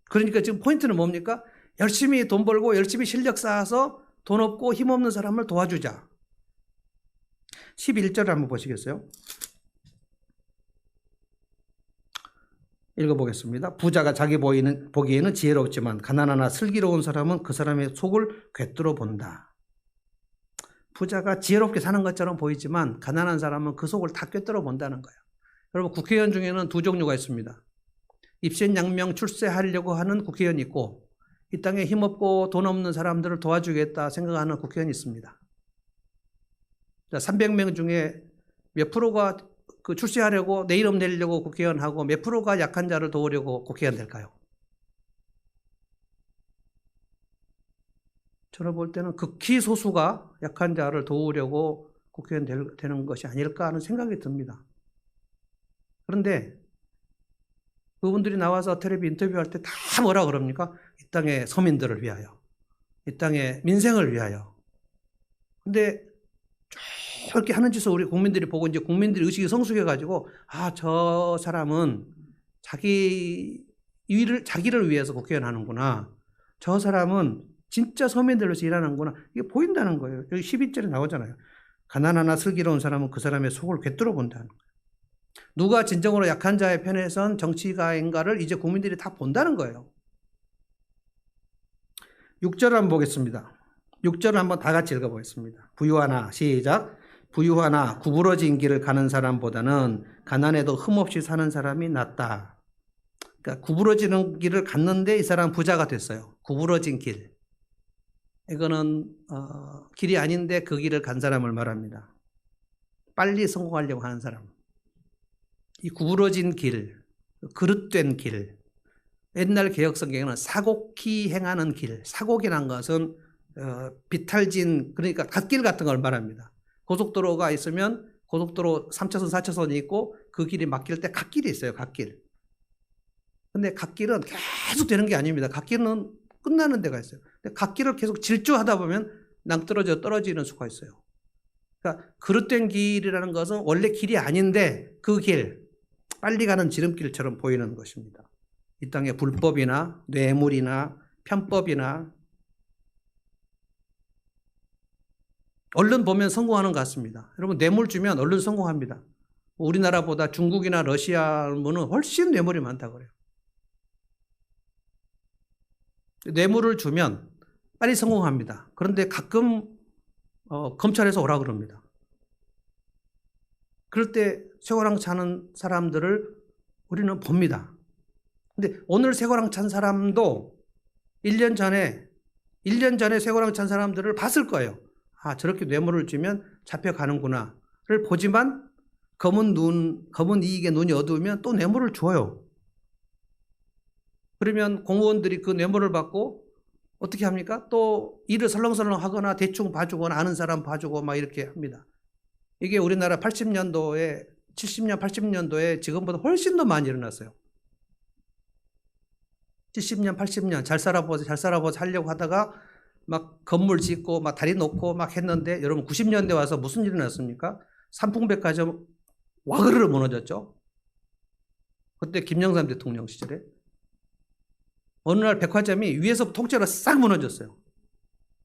그러니까 지금 포인트는 뭡니까? 열심히 돈 벌고 열심히 실력 쌓아서 돈 없고 힘없는 사람을 도와주자. 11절을 한번 보시겠어요? 읽어보겠습니다. 부자가 자기 보기에는 지혜롭지만 가난하나 슬기로운 사람은 그 사람의 속을 꿰뚫어 본다. 부자가 지혜롭게 사는 것처럼 보이지만 가난한 사람은 그 속을 다 꿰뚫어 본다는 거예요. 여러분 국회의원 중에는 두 종류가 있습니다. 입신양명 출세하려고 하는 국회의원이 있고 이 땅에 힘없고 돈 없는 사람들을 도와주겠다 생각하는 국회의원이 있습니다. 300명 중에 몇 프로가 그 출세하려고 내 이름 내려고 국회의원 하고 몇 프로가 약한 자를 도우려고 국회의원 될까요? 저는 볼 때는 극히 소수가 약한 자를 도우려고 국회의원 되는 것이 아닐까 하는 생각이 듭니다. 그런데 그분들이 나와서 텔레비 인터뷰할 때 다 뭐라 그럽니까? 이 땅의 서민들을 위하여, 이 땅의 민생을 위하여. 근데 저렇게 하는 짓을 우리 국민들이 보고 이제 국민들이 의식이 성숙해가지고 저 사람은 자기를 위해서 국회의원 하는구나. 저 사람은 진짜 서민들을 위해서 일하는구나. 이게 보인다는 거예요. 여기 12절에 나오잖아요. 가난하나 슬기로운 사람은 그 사람의 속을 꿰뚫어 본다는 거예요. 누가 진정으로 약한 자의 편에 선 정치가인가를 이제 국민들이 다 본다는 거예요. 6절을 한번 보겠습니다. 6절을 한번 다 같이 읽어보겠습니다. 부유하나 시작. 부유하나 구부러진 길을 가는 사람보다는 가난해도 흠없이 사는 사람이 낫다. 그러니까 구부러지는 길을 갔는데 이 사람 부자가 됐어요. 구부러진 길. 이거는 길이 아닌데 그 길을 간 사람을 말합니다. 빨리 성공하려고 하는 사람. 이 구부러진 길, 그릇된 길. 옛날 개혁성경에는 사곡히 행하는 길. 사곡이라는 것은 비탈진 그러니까 갓길 같은 걸 말합니다. 고속도로가 있으면 고속도로 3차선, 4차선이 있고 그 길이 막힐 때 갓길이 있어요. 갓길. 근데 갓길은 계속 되는 게 아닙니다. 갓길은 끝나는 데가 있어요. 근데 갓길을 계속 질주하다 보면 낭떠러져 떨어지는 수가 있어요. 그러니까 그릇된 길이라는 것은 원래 길이 아닌데 그 길, 빨리 가는 지름길처럼 보이는 것입니다. 이 땅에 불법이나 뇌물이나 편법이나 얼른 보면 성공하는 것 같습니다. 여러분 뇌물 주면 얼른 성공합니다. 우리나라보다 중국이나 러시아는 훨씬 뇌물이 많다고 그래요. 뇌물을 주면 빨리 성공합니다. 그런데 가끔 검찰에서 오라 그럽니다. 그럴 때 쇠고랑 차는 사람들을 우리는 봅니다. 근데 오늘 쇠고랑 찬 사람도 1년 전에 쇠고랑 찬 사람들을 봤을 거예요. 저렇게 뇌물을 주면 잡혀가는구나를 보지만 검은 이익에 눈이 어두우면 또 뇌물을 줘요. 그러면 공무원들이 그 뇌물을 받고 어떻게 합니까? 또 일을 설렁설렁 하거나 대충 봐주거나 아는 사람 봐주고 막 이렇게 합니다. 이게 우리나라 70년, 80년도에 지금보다 훨씬 더 많이 일어났어요. 70년, 80년 잘 살아보자 하려고 하다가 막 건물 짓고 막 다리 놓고 막 했는데 여러분 90년대 와서 무슨 일이 났습니까? 삼풍백화점 와그르르 무너졌죠. 그때 김영삼 대통령 시절에 어느 날 백화점이 위에서 통째로 싹 무너졌어요.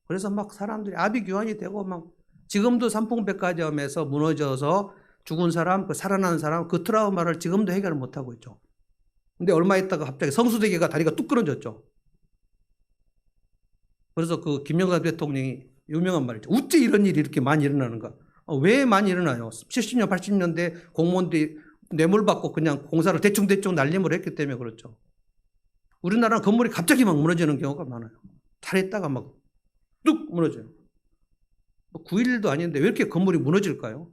그래서 막 사람들이 아비규환이 되고 막 지금도 삼풍백화점에서 무너져서 죽은 사람, 그 살아난 사람 그 트라우마를 지금도 해결을 못하고 있죠. 근데 얼마 있다가 갑자기 성수대교가 다리가 뚝 끊어졌죠. 그래서 그 김영삼 대통령이 유명한 말이죠. 어째 이런 일이 이렇게 많이 일어나는가? 왜 많이 일어나요? 70년, 80년대 공무원들이 뇌물 받고 그냥 공사를 대충 날림을 했기 때문에 그렇죠. 우리나라는 건물이 갑자기 막 무너지는 경우가 많아요. 잘했다가 막 뚝 무너져요. 9.11도 아닌데 왜 이렇게 건물이 무너질까요?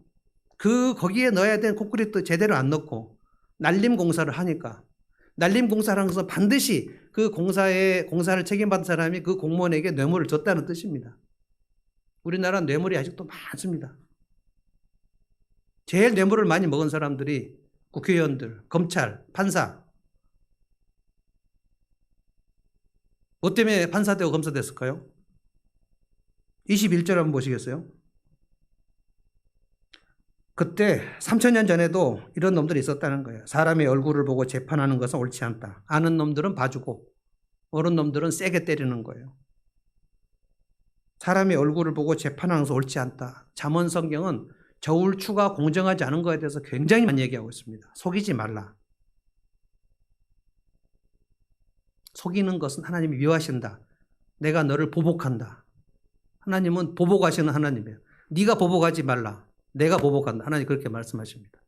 거기에 넣어야 되는 콘크리트 제대로 안 넣고 날림 공사를 하니까, 날림 공사를 하는 것은 반드시 그 공사를 책임받은 사람이 그 공무원에게 뇌물을 줬다는 뜻입니다. 우리나라 뇌물이 아직도 많습니다. 제일 뇌물을 많이 먹은 사람들이 국회의원들, 검찰, 판사. 뭐 때문에 판사 되고 검사 됐을까요? 21절 한번 보시겠어요? 그때 3000년 전에도 이런 놈들이 있었다는 거예요. 사람의 얼굴을 보고 재판하는 것은 옳지 않다. 아는 놈들은 봐주고 어른 놈들은 세게 때리는 거예요. 사람의 얼굴을 보고 재판하는 것은 옳지 않다. 잠언 성경은 저울추가 공정하지 않은 것에 대해서 굉장히 많이 얘기하고 있습니다. 속이지 말라. 속이는 것은 하나님이 미워하신다. 내가 너를 보복한다. 하나님은 보복하시는 하나님이에요. 네가 보복하지 말라. 내가 보복한다. 하나님 그렇게 말씀하십니다.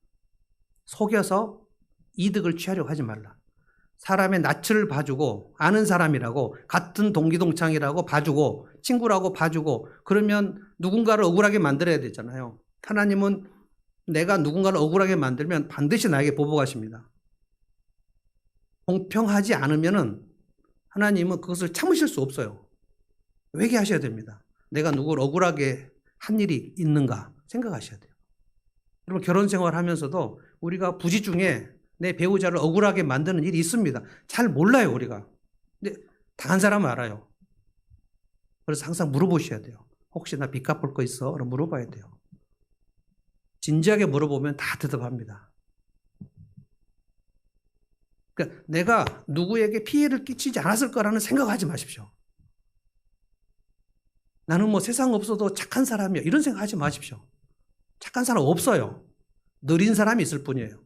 속여서 이득을 취하려고 하지 말라. 사람의 낯을 봐주고 아는 사람이라고 같은 동기동창이라고 봐주고 친구라고 봐주고 그러면 누군가를 억울하게 만들어야 되잖아요. 하나님은 내가 누군가를 억울하게 만들면 반드시 나에게 보복하십니다. 공평하지 않으면은 하나님은 그것을 참으실 수 없어요. 회개하셔야 됩니다. 내가 누구를 억울하게 한 일이 있는가 생각하셔야 돼요. 여러분 결혼 생활하면서도 우리가 부지 중에 내 배우자를 억울하게 만드는 일이 있습니다. 잘 몰라요 우리가. 근데 당한 사람은 알아요. 그래서 항상 물어보셔야 돼요. 혹시 나 빚 갚을 거 있어? 라고 물어봐야 돼요. 진지하게 물어보면 다 대답합니다. 그러니까 내가 누구에게 피해를 끼치지 않았을 거라는 생각하지 마십시오. 나는 뭐 세상 없어도 착한 사람이야 이런 생각하지 마십시오. 착한 사람 없어요. 느린 사람이 있을 뿐이에요.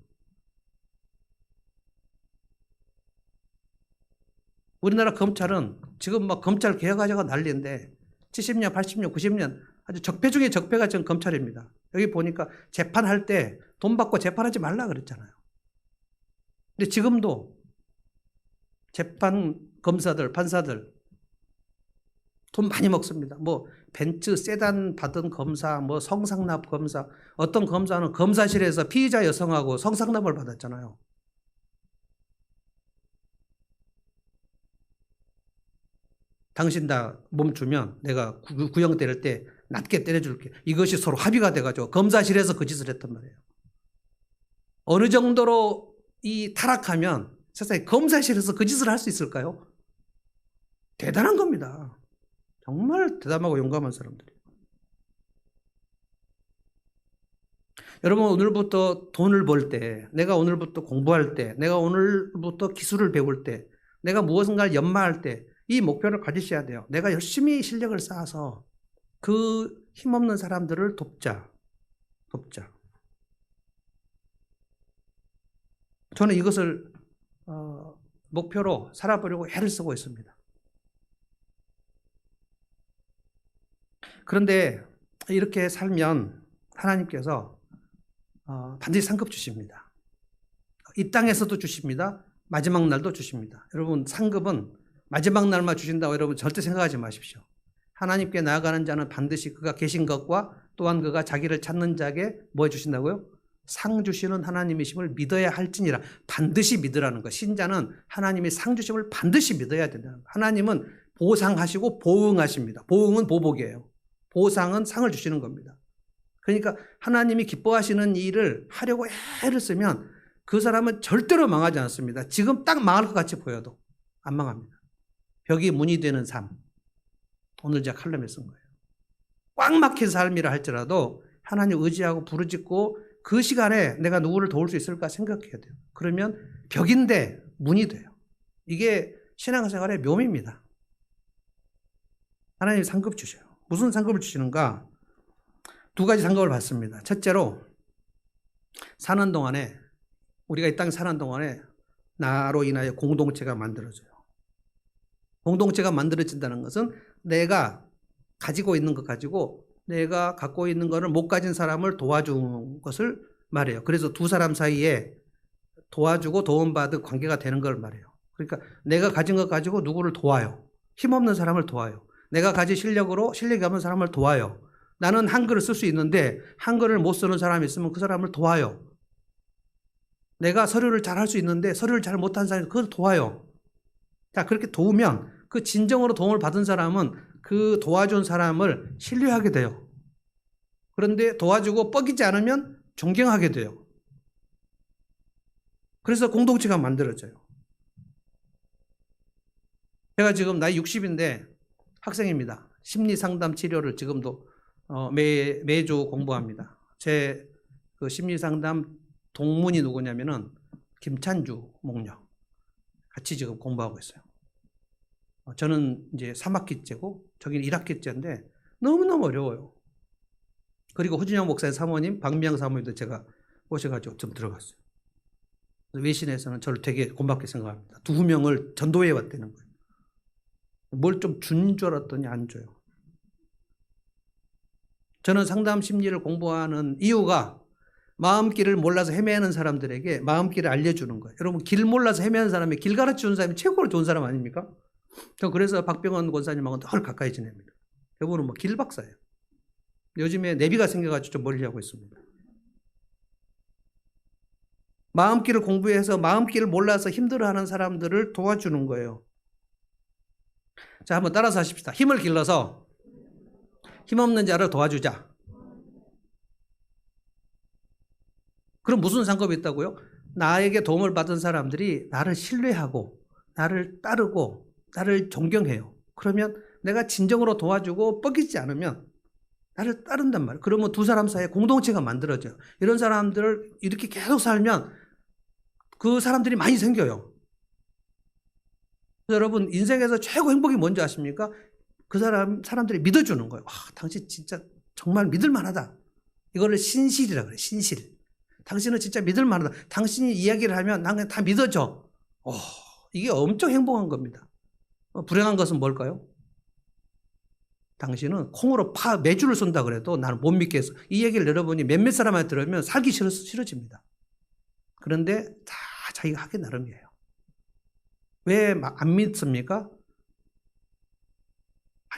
우리나라 검찰은 지금 막 검찰 개혁하자가 난리인데 70년, 80년, 90년 아주 적폐 중에 적폐가 지금 검찰입니다. 여기 보니까 재판할 때 돈 받고 재판하지 말라 그랬잖아요. 근데 지금도 재판 검사들, 판사들 돈 많이 먹습니다. 뭐 벤츠 세단 받은 검사, 뭐 성상납 검사, 어떤 검사는 검사실에서 피의자 여성하고 성상납을 받았잖아요. 당신 다 멈추면 내가 구형 때릴 때 낮게 때려줄게. 이것이 서로 합의가 돼가지고 검사실에서 그 짓을 했단 말이에요. 어느 정도로 이 타락하면 세상에 검사실에서 그 짓을 할 수 있을까요? 대단한 겁니다. 정말 대담하고 용감한 사람들이에요. 여러분 오늘부터 돈을 벌 때, 내가 오늘부터 공부할 때, 내가 오늘부터 기술을 배울 때, 내가 무엇인가를 연마할 때 이 목표를 가지셔야 돼요. 내가 열심히 실력을 쌓아서 그 힘없는 사람들을 돕자. 저는 이것을 목표로 살아보려고 애를 쓰고 있습니다. 그런데 이렇게 살면 하나님께서 반드시 상급 주십니다. 이 땅에서도 주십니다. 마지막 날도 주십니다. 여러분 상급은 마지막 날만 주신다고 여러분 절대 생각하지 마십시오. 하나님께 나아가는 자는 반드시 그가 계신 것과 또한 그가 자기를 찾는 자에게 뭐 해주신다고요? 상 주시는 하나님이심을 믿어야 할지니라. 반드시 믿으라는 것. 신자는 하나님의 상 주심을 반드시 믿어야 된다는 것. 하나님은 보상하시고 보응하십니다. 보응은 보복이에요. 보상은 상을 주시는 겁니다. 그러니까 하나님이 기뻐하시는 일을 하려고 애를 쓰면 그 사람은 절대로 망하지 않습니다. 지금 딱 망할 것 같이 보여도 안 망합니다. 벽이 문이 되는 삶. 오늘 제가 칼럼에 쓴 거예요. 꽉 막힌 삶이라 할지라도 하나님 의지하고 부르짖고 그 시간에 내가 누구를 도울 수 있을까 생각해야 돼요. 그러면 벽인데 문이 돼요. 이게 신앙생활의 묘미입니다. 하나님이 상급 주셔요. 무슨 상급을 주시는가? 두 가지 상급을 받습니다. 첫째로 사는 동안에 우리가 이 땅에 사는 동안에 나로 인하여 공동체가 만들어져요. 공동체가 만들어진다는 것은 내가 가지고 있는 것 가지고 내가 갖고 있는 거를 못 가진 사람을 도와주는 것을 말해요. 그래서 두 사람 사이에 도와주고 도움받은 관계가 되는 걸 말해요. 그러니까 내가 가진 것 가지고 누구를 도와요. 힘없는 사람을 도와요. 내가 가진 실력으로 실력이 없는 사람을 도와요. 나는 한글을 쓸 수 있는데 한글을 못 쓰는 사람이 있으면 그 사람을 도와요. 내가 서류를 잘 할 수 있는데 서류를 잘 못하는 사람이 그걸 도와요. 자, 그렇게 도우면 그 진정으로 도움을 받은 사람은 그 도와준 사람을 신뢰하게 돼요. 그런데 도와주고 뻐기지 않으면 존경하게 돼요. 그래서 공동체가 만들어져요. 제가 지금 나이 60인데 학생입니다. 심리상담 치료를 지금도 매주 공부합니다. 제 그 심리상담 동문이 누구냐면은 김찬주 목녀. 같이 지금 공부하고 있어요. 저는 이제 3학기째고 저기는 1학기째인데 너무너무 어려워요. 그리고 허준영 목사의 사모님, 박미영 사모님도 제가 모셔가지고 좀 들어갔어요. 외신에서는 저를 되게 고맙게 생각합니다. 2명을 전도해 왔다는 거예요. 뭘 좀 준 줄 알았더니 안 줘요. 저는 상담 심리를 공부하는 이유가 마음길을 몰라서 헤매는 사람들에게 마음길을 알려주는 거예요. 여러분, 길 몰라서 헤매는 사람이 길 가르쳐주는 사람이 최고로 좋은 사람 아닙니까? 저 그래서 박병원 권사님하고 늘 가까이 지냅니다. 그분은 뭐 길 박사예요. 요즘에 내비가 생겨가지고 좀 멀리하고 있습니다. 마음길을 공부해서 마음길을 몰라서 힘들어하는 사람들을 도와주는 거예요. 자, 한번 따라서 하십시다. 힘을 길러서 힘없는 자를 도와주자. 그럼 무슨 상관이 있다고요? 나에게 도움을 받은 사람들이 나를 신뢰하고 나를 따르고 나를 존경해요. 그러면 내가 진정으로 도와주고 뻐기지 않으면 나를 따른단 말이에요. 그러면 두 사람 사이에 공동체가 만들어져요. 이런 사람들을 이렇게 계속 살면 그 사람들이 많이 생겨요. 여러분, 인생에서 최고 행복이 뭔지 아십니까? 그 사람들이 믿어주는 거예요. 와, 당신 진짜 정말 믿을만하다. 이거를 신실이라고 그래요. 신실. 당신은 진짜 믿을만하다. 당신이 이야기를 하면 난 그냥 다 믿어줘. 이게 엄청 행복한 겁니다. 불행한 것은 뭘까요? 당신은 콩으로 매주를 쏜다 그래도 나는 못 믿겠어. 이 얘기를 여러분이 몇몇 사람한테 들으면 살기 싫어집니다. 그런데 다 자기가 하기 나름이에요. 왜 안 믿습니까?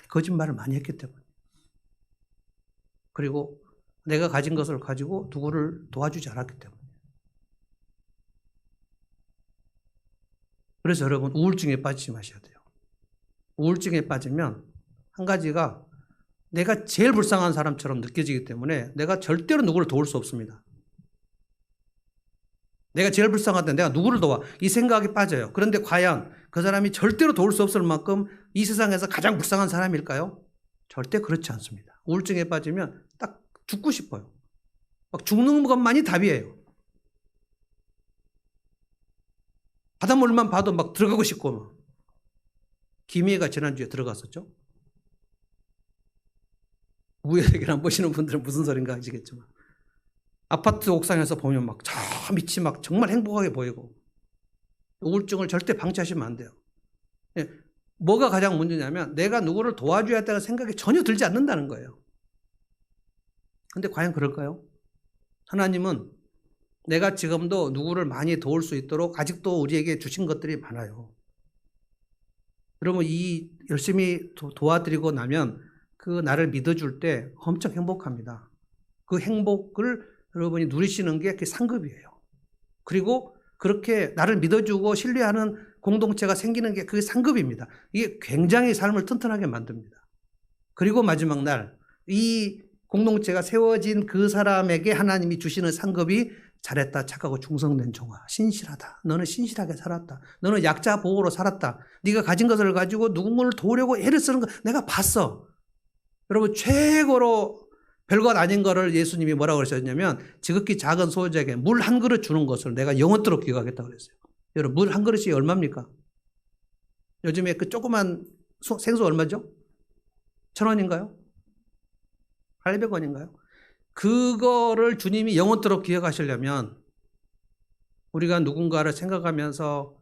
거짓말을 많이 했기 때문에. 그리고 내가 가진 것을 가지고 누구를 도와주지 않았기 때문에. 그래서 여러분, 우울증에 빠지지 마셔야 돼요. 우울증에 빠지면 한 가지가 내가 제일 불쌍한 사람처럼 느껴지기 때문에 내가 절대로 누구를 도울 수 없습니다. 내가 제일 불쌍한데 내가 누구를 도와? 이 생각이 빠져요. 그런데 과연 그 사람이 절대로 도울 수 없을 만큼 이 세상에서 가장 불쌍한 사람일까요? 절대 그렇지 않습니다. 우울증에 빠지면 딱 죽고 싶어요. 막 죽는 것만이 답이에요. 바닷물만 봐도 막 들어가고 싶고 막. 김희애가 지난주에 들어갔었죠. 우회대결 안 보시는 분들은 무슨 소린가 아시겠지만 아파트 옥상에서 보면 막 저 밑이 막 정말 행복하게 보이고. 우울증을 절대 방치하시면 안 돼요. 뭐가 가장 문제냐면 내가 누구를 도와줘야 한다는 생각이 전혀 들지 않는다는 거예요. 근데 과연 그럴까요? 하나님은 내가 지금도 누구를 많이 도울 수 있도록 아직도 우리에게 주신 것들이 많아요. 여러분, 이 열심히 도와드리고 나면 그 나를 믿어줄 때 엄청 행복합니다. 그 행복을 여러분이 누리시는 게 그게 상급이에요. 그리고 그렇게 나를 믿어주고 신뢰하는 공동체가 생기는 게 그게 상급입니다. 이게 굉장히 삶을 튼튼하게 만듭니다. 그리고 마지막 날 이 공동체가 세워진 그 사람에게 하나님이 주시는 상급이 잘했다, 착하고 충성된 종아, 신실하다. 너는 신실하게 살았다. 너는 약자 보호로 살았다. 네가 가진 것을 가지고 누군가를 도우려고 애를 쓰는 거 내가 봤어. 여러분, 최고로 별것 아닌 거를 예수님이 뭐라고 그러셨냐면 지극히 작은 소유자에게 물 한 그릇 주는 것을 내가 영원토록 기억하겠다고 그랬어요. 여러분, 물 한 그릇이 얼마입니까? 요즘에 그 조그만 생수 얼마죠? 1,000원인가요? 800원인가요? 그거를 주님이 영원토록 기억하시려면 우리가 누군가를 생각하면서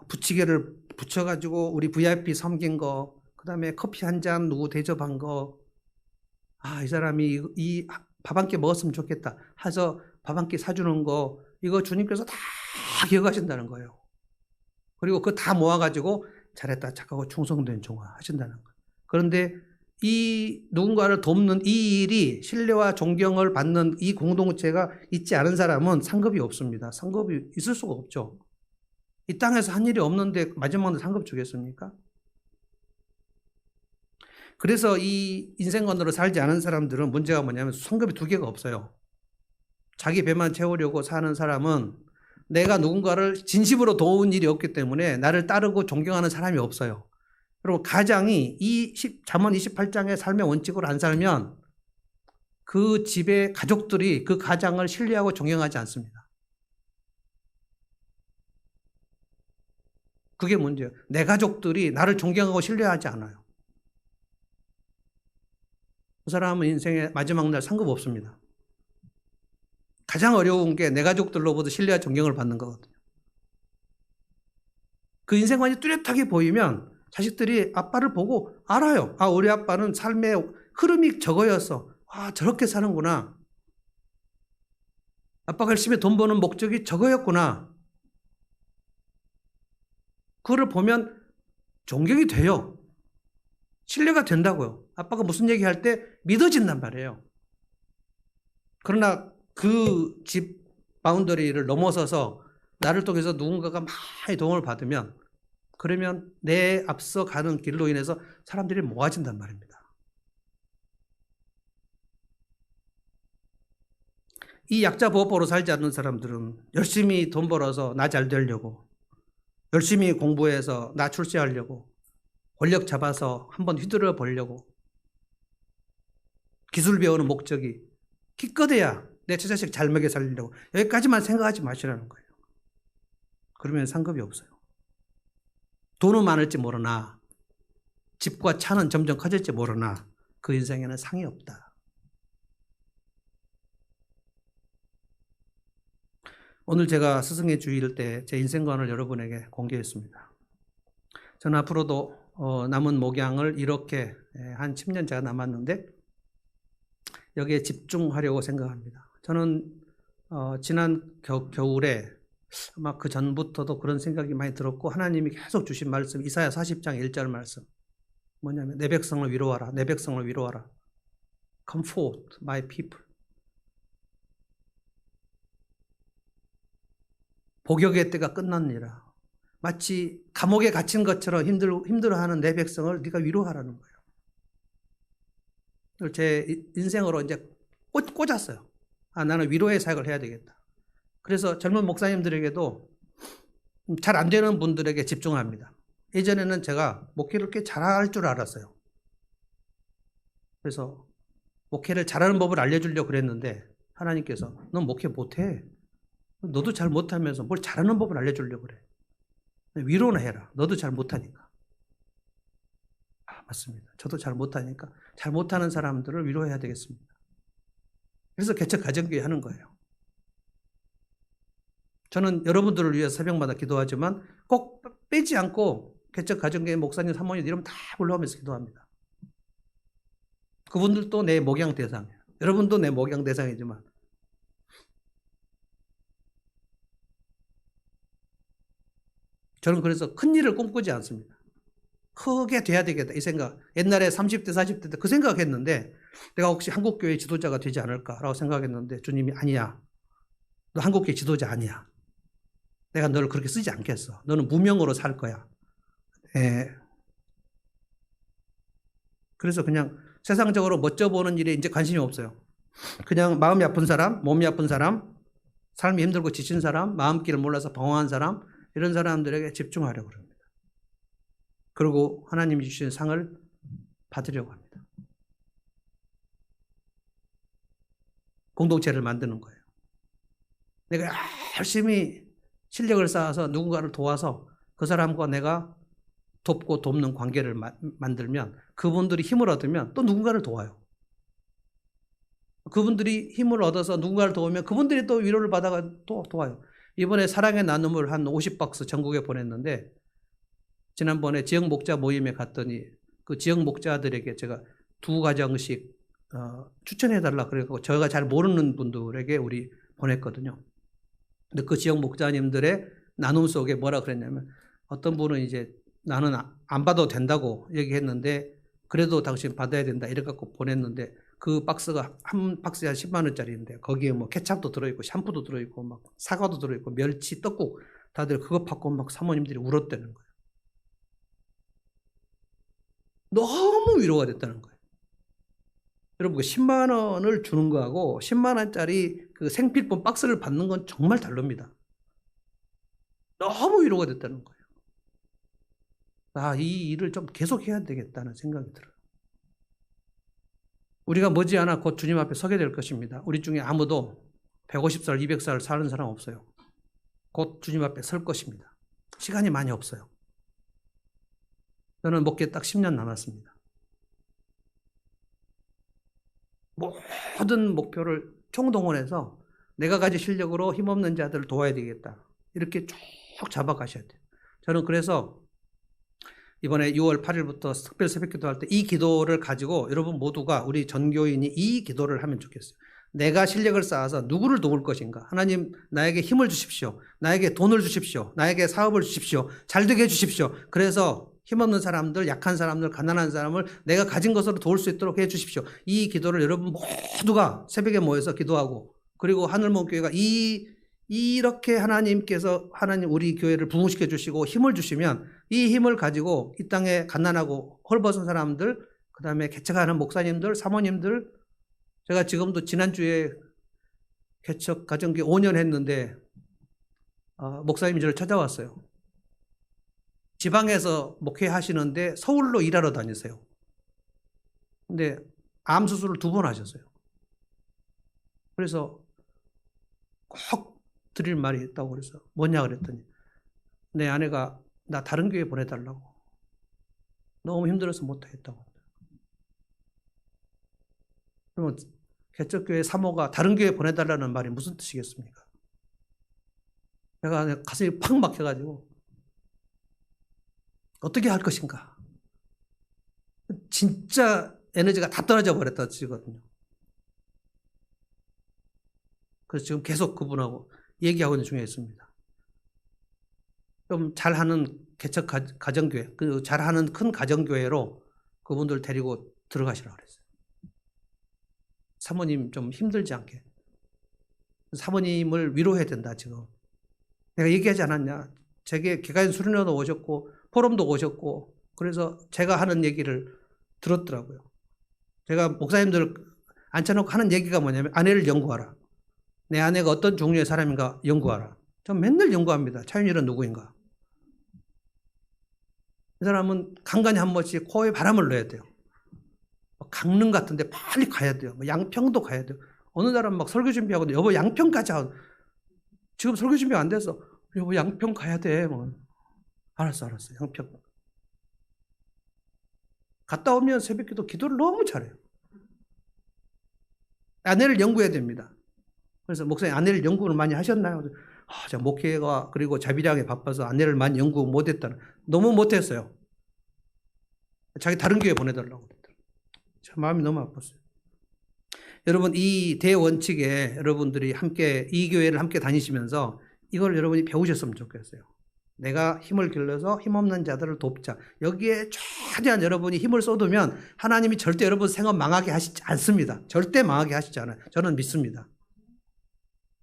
부치개를 붙여가지고 우리 VIP 섬긴 거 그 다음에 커피 한 잔 누구 대접한 거, 이 사람이 이 밥 한 끼 먹었으면 좋겠다 해서 밥 한 끼 사주는 거, 이거 주님께서 다 기억하신다는 거예요. 그리고 그거 다 모아가지고 잘했다, 착하고 충성된 종아 하신다는 거예요. 그런데 이 누군가를 돕는 이 일이 신뢰와 존경을 받는 이 공동체가 있지 않은 사람은 상급이 없습니다. 상급이 있을 수가 없죠. 이 땅에서 한 일이 없는데 마지막에 상급 주겠습니까? 그래서 이 인생관으로 살지 않은 사람들은 문제가 뭐냐면 상급이 두 개가 없어요. 자기 배만 채우려고 사는 사람은 내가 누군가를 진심으로 도운 일이 없기 때문에 나를 따르고 존경하는 사람이 없어요. 그리고 가장이 이 잠언 28장의 삶의 원칙으로 안 살면 그 집의 가족들이 그 가장을 신뢰하고 존경하지 않습니다. 그게 문제예요. 내 가족들이 나를 존경하고 신뢰하지 않아요. 그 사람은 인생의 마지막 날 상급 없습니다. 가장 어려운 게 내 가족들로부터 신뢰와 존경을 받는 거거든요. 그 인생관이 뚜렷하게 보이면 자식들이 아빠를 보고 알아요. 우리 아빠는 삶의 흐름이 저거였어. 저렇게 사는구나. 아빠가 열심히 돈 버는 목적이 저거였구나. 그거를 보면 존경이 돼요. 신뢰가 된다고요. 아빠가 무슨 얘기할 때 믿어진단 말이에요. 그러나 그 집 바운더리를 넘어서서 나를 통해서 누군가가 많이 도움을 받으면, 그러면 내 앞서 가는 길로 인해서 사람들이 모아진단 말입니다. 이 약자 보호법으로 살지 않는 사람들은 열심히 돈 벌어서 나 잘 되려고, 열심히 공부해서 나 출세하려고, 권력 잡아서 한번 휘두르 보려고, 기술 배우는 목적이 기껏해야 내 처자식 잘 먹여 살리려고, 여기까지만 생각하지 마시라는 거예요. 그러면 상급이 없어요. 돈은 많을지 모르나, 집과 차는 점점 커질지 모르나 그 인생에는 상이 없다. 오늘 제가 스승의 주일 때 제 인생관을 여러분에게 공개했습니다. 저는 앞으로도 남은 목양을 이렇게 한 10년 제가 남았는데 여기에 집중하려고 생각합니다. 저는 지난 겨울에 아마 그 전부터도 그런 생각이 많이 들었고, 하나님이 계속 주신 말씀, 이사야 40장 1절 말씀 뭐냐면 내 백성을 위로하라, 내 백성을 위로하라. Comfort my people. 복역의 때가 끝났느니라. 마치 감옥에 갇힌 것처럼 힘들어하는 내 백성을 네가 위로하라는 거예요. 제 인생으로 이제 꽂았어요. 나는 위로의 사역을 해야 되겠다. 그래서 젊은 목사님들에게도 잘 안 되는 분들에게 집중합니다. 예전에는 제가 목회를 꽤 잘할 줄 알았어요. 그래서 목회를 잘하는 법을 알려주려고 그랬는데 하나님께서 넌 목회 못해. 너도 잘 못하면서 뭘 잘하는 법을 알려주려고 그래. 위로나 해라. 너도 잘 못하니까. 맞습니다. 저도 잘 못하니까 잘 못하는 사람들을 위로해야 되겠습니다. 그래서 개척 가정교회 하는 거예요. 저는 여러분들을 위해서 새벽마다 기도하지만 꼭 빼지 않고 개척 가정교회 목사님, 사모님 이름 다 불러오면서 기도합니다. 그분들도 내 목양 대상이에요. 여러분도 내 목양 대상이지만 저는 그래서 큰 일을 꿈꾸지 않습니다. 크게 돼야 되겠다 이 생각. 옛날에 30대 40대 때 그 생각했는데 내가 혹시 한국교회 지도자가 되지 않을까라고 생각했는데 주님이 아니야. 너 한국교회 지도자 아니야. 내가 너를 그렇게 쓰지 않겠어. 너는 무명으로 살 거야. 그래서 그냥 세상적으로 멋져 보이는 일에 이제 관심이 없어요. 그냥 마음이 아픈 사람, 몸이 아픈 사람, 삶이 힘들고 지친 사람, 마음길을 몰라서 방황한 사람, 이런 사람들에게 집중하려고 합니다. 그리고 하나님이 주신 상을 받으려고 합니다. 공동체를 만드는 거예요. 내가 열심히 실력을 쌓아서 누군가를 도와서 그 사람과 내가 돕고 돕는 관계를 만들면 그분들이 힘을 얻으면 또 누군가를 도와요. 그분들이 힘을 얻어서 누군가를 도우면 그분들이 또 위로를 받아가 또 도와요. 이번에 사랑의 나눔을 한 50박스 전국에 보냈는데 지난번에 지역 목자 모임에 갔더니 그 지역 목자들에게 제가 2가정씩 추천해달라 그래서 저희가 잘 모르는 분들에게 우리 보냈거든요. 근데 그 지역 목자님들의 나눔 속에 뭐라 그랬냐면 어떤 분은 이제 나는 안 받아도 된다고 얘기했는데 그래도 당신 받아야 된다 이래 갖고 보냈는데 그 박스가 한 박스에 한 10만 원짜리인데 거기에 뭐 케찹도 들어있고 샴푸도 들어있고 막 사과도 들어있고 멸치, 떡국 다들 그거 받고 막 사모님들이 울었다는 거예요. 너무 위로가 됐다는 거예요. 여러분 그 10만 원을 주는 거하고 10만 원짜리 그 생필품 박스를 받는 건 정말 다릅니다. 너무 위로가 됐다는 거예요. 이 일을 좀 계속해야 되겠다는 생각이 들어요. 우리가 머지않아 곧 주님 앞에 서게 될 것입니다. 우리 중에 아무도 150살, 200살 사는 사람 없어요. 곧 주님 앞에 설 것입니다. 시간이 많이 없어요. 저는 목회 딱 10년 남았습니다. 모든 목표를 총동원해서 내가 가진 실력으로 힘없는 자들을 도와야 되겠다. 이렇게 쭉 잡아가셔야 돼요. 저는 그래서 이번에 6월 8일부터 특별 새벽기도 할 때 이 기도를 가지고 여러분 모두가 우리 전교인이 이 기도를 하면 좋겠어요. 내가 실력을 쌓아서 누구를 도울 것인가? 하나님 나에게 힘을 주십시오. 나에게 돈을 주십시오. 나에게 사업을 주십시오. 잘되게 해주십시오. 그래서 힘없는 사람들, 약한 사람들, 가난한 사람을 내가 가진 것으로 도울 수 있도록 해주십시오. 이 기도를 여러분 모두가 새벽에 모여서 기도하고 그리고 하늘목교회가 이렇게 하나님께서 우리 교회를 부흥시켜 주시고 힘을 주시면 이 힘을 가지고 이 땅에 가난하고 헐벗은 사람들, 그 다음에 개척하는 목사님들, 사모님들, 제가 지금도 지난주에 개척 가정교회 5년 했는데 목사님이 저를 찾아왔어요. 지방에서 목회하시는데 서울로 일하러 다니세요. 근데 암 수술을 2번 하셨어요. 그래서 꼭 드릴 말이 있다고 그래서 뭐냐 그랬더니 내 아내가 나 다른 교회 보내달라고. 너무 힘들어서 못하겠다고. 그러면 개척교회 사모가 다른 교회 보내달라는 말이 무슨 뜻이겠습니까? 내가 가슴이 팍 막혀가지고 어떻게 할 것인가. 진짜 에너지가 다 떨어져 버렸다 지거든요. 그래서 지금 계속 그분하고 얘기하고 있는 중에 있습니다. 좀 잘하는 개척 가정교회, 그 잘하는 큰 가정교회로 그분들 데리고 들어가시라고 그랬어요. 사모님 좀 힘들지 않게. 사모님을 위로해야 된다 지금. 내가 얘기하지 않았냐. 제게 기가인 수련회도 오셨고 포럼도 오셨고 그래서 제가 하는 얘기를 들었더라고요. 제가 목사님들 앉혀놓고 하는 얘기가 뭐냐면 아내를 연구하라. 내 아내가 어떤 종류의 사람인가 연구하라. 전 맨날 연구합니다. 차윤일은 누구인가. 이 사람은 간간히 한 번씩 코에 바람을 넣어야 돼요. 강릉 같은 데 빨리 가야 돼요. 양평도 가야 돼요. 어느 사람 막 설교 준비하고 여보 양평까지 하고 지금 설교 준비 안 돼서 여보 양평 가야 돼. 뭐. 알았어 양평. 갔다 오면 새벽기도 기도를 너무 잘해요. 아내를 연구해야 됩니다. 그래서 목사님 아내를 연구를 많이 하셨나요? 제가 목회가 그리고 자비량에 바빠서 아내를 많이 연구 못했다는. 너무 못했어요. 자기 다른 교회 보내달라고 그랬더라고요. 참 마음이 너무 아팠어요. 여러분 이 대원칙에 여러분들이 함께 이 교회를 함께 다니시면서 이걸 여러분이 배우셨으면 좋겠어요. 내가 힘을 길러서 힘없는 자들을 돕자. 여기에 최대한 여러분이 힘을 쏟으면 하나님이 절대 여러분 생업 망하게 하시지 않습니다. 절대 망하게 하시지 않아요. 저는 믿습니다.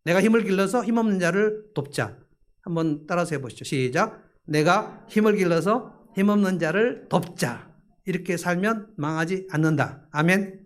내가 힘을 길러서 힘없는 자를 돕자. 한번 따라서 해보시죠. 시작. 내가 힘을 길러서 힘없는 자를 돕자. 이렇게 살면 망하지 않는다. 아멘.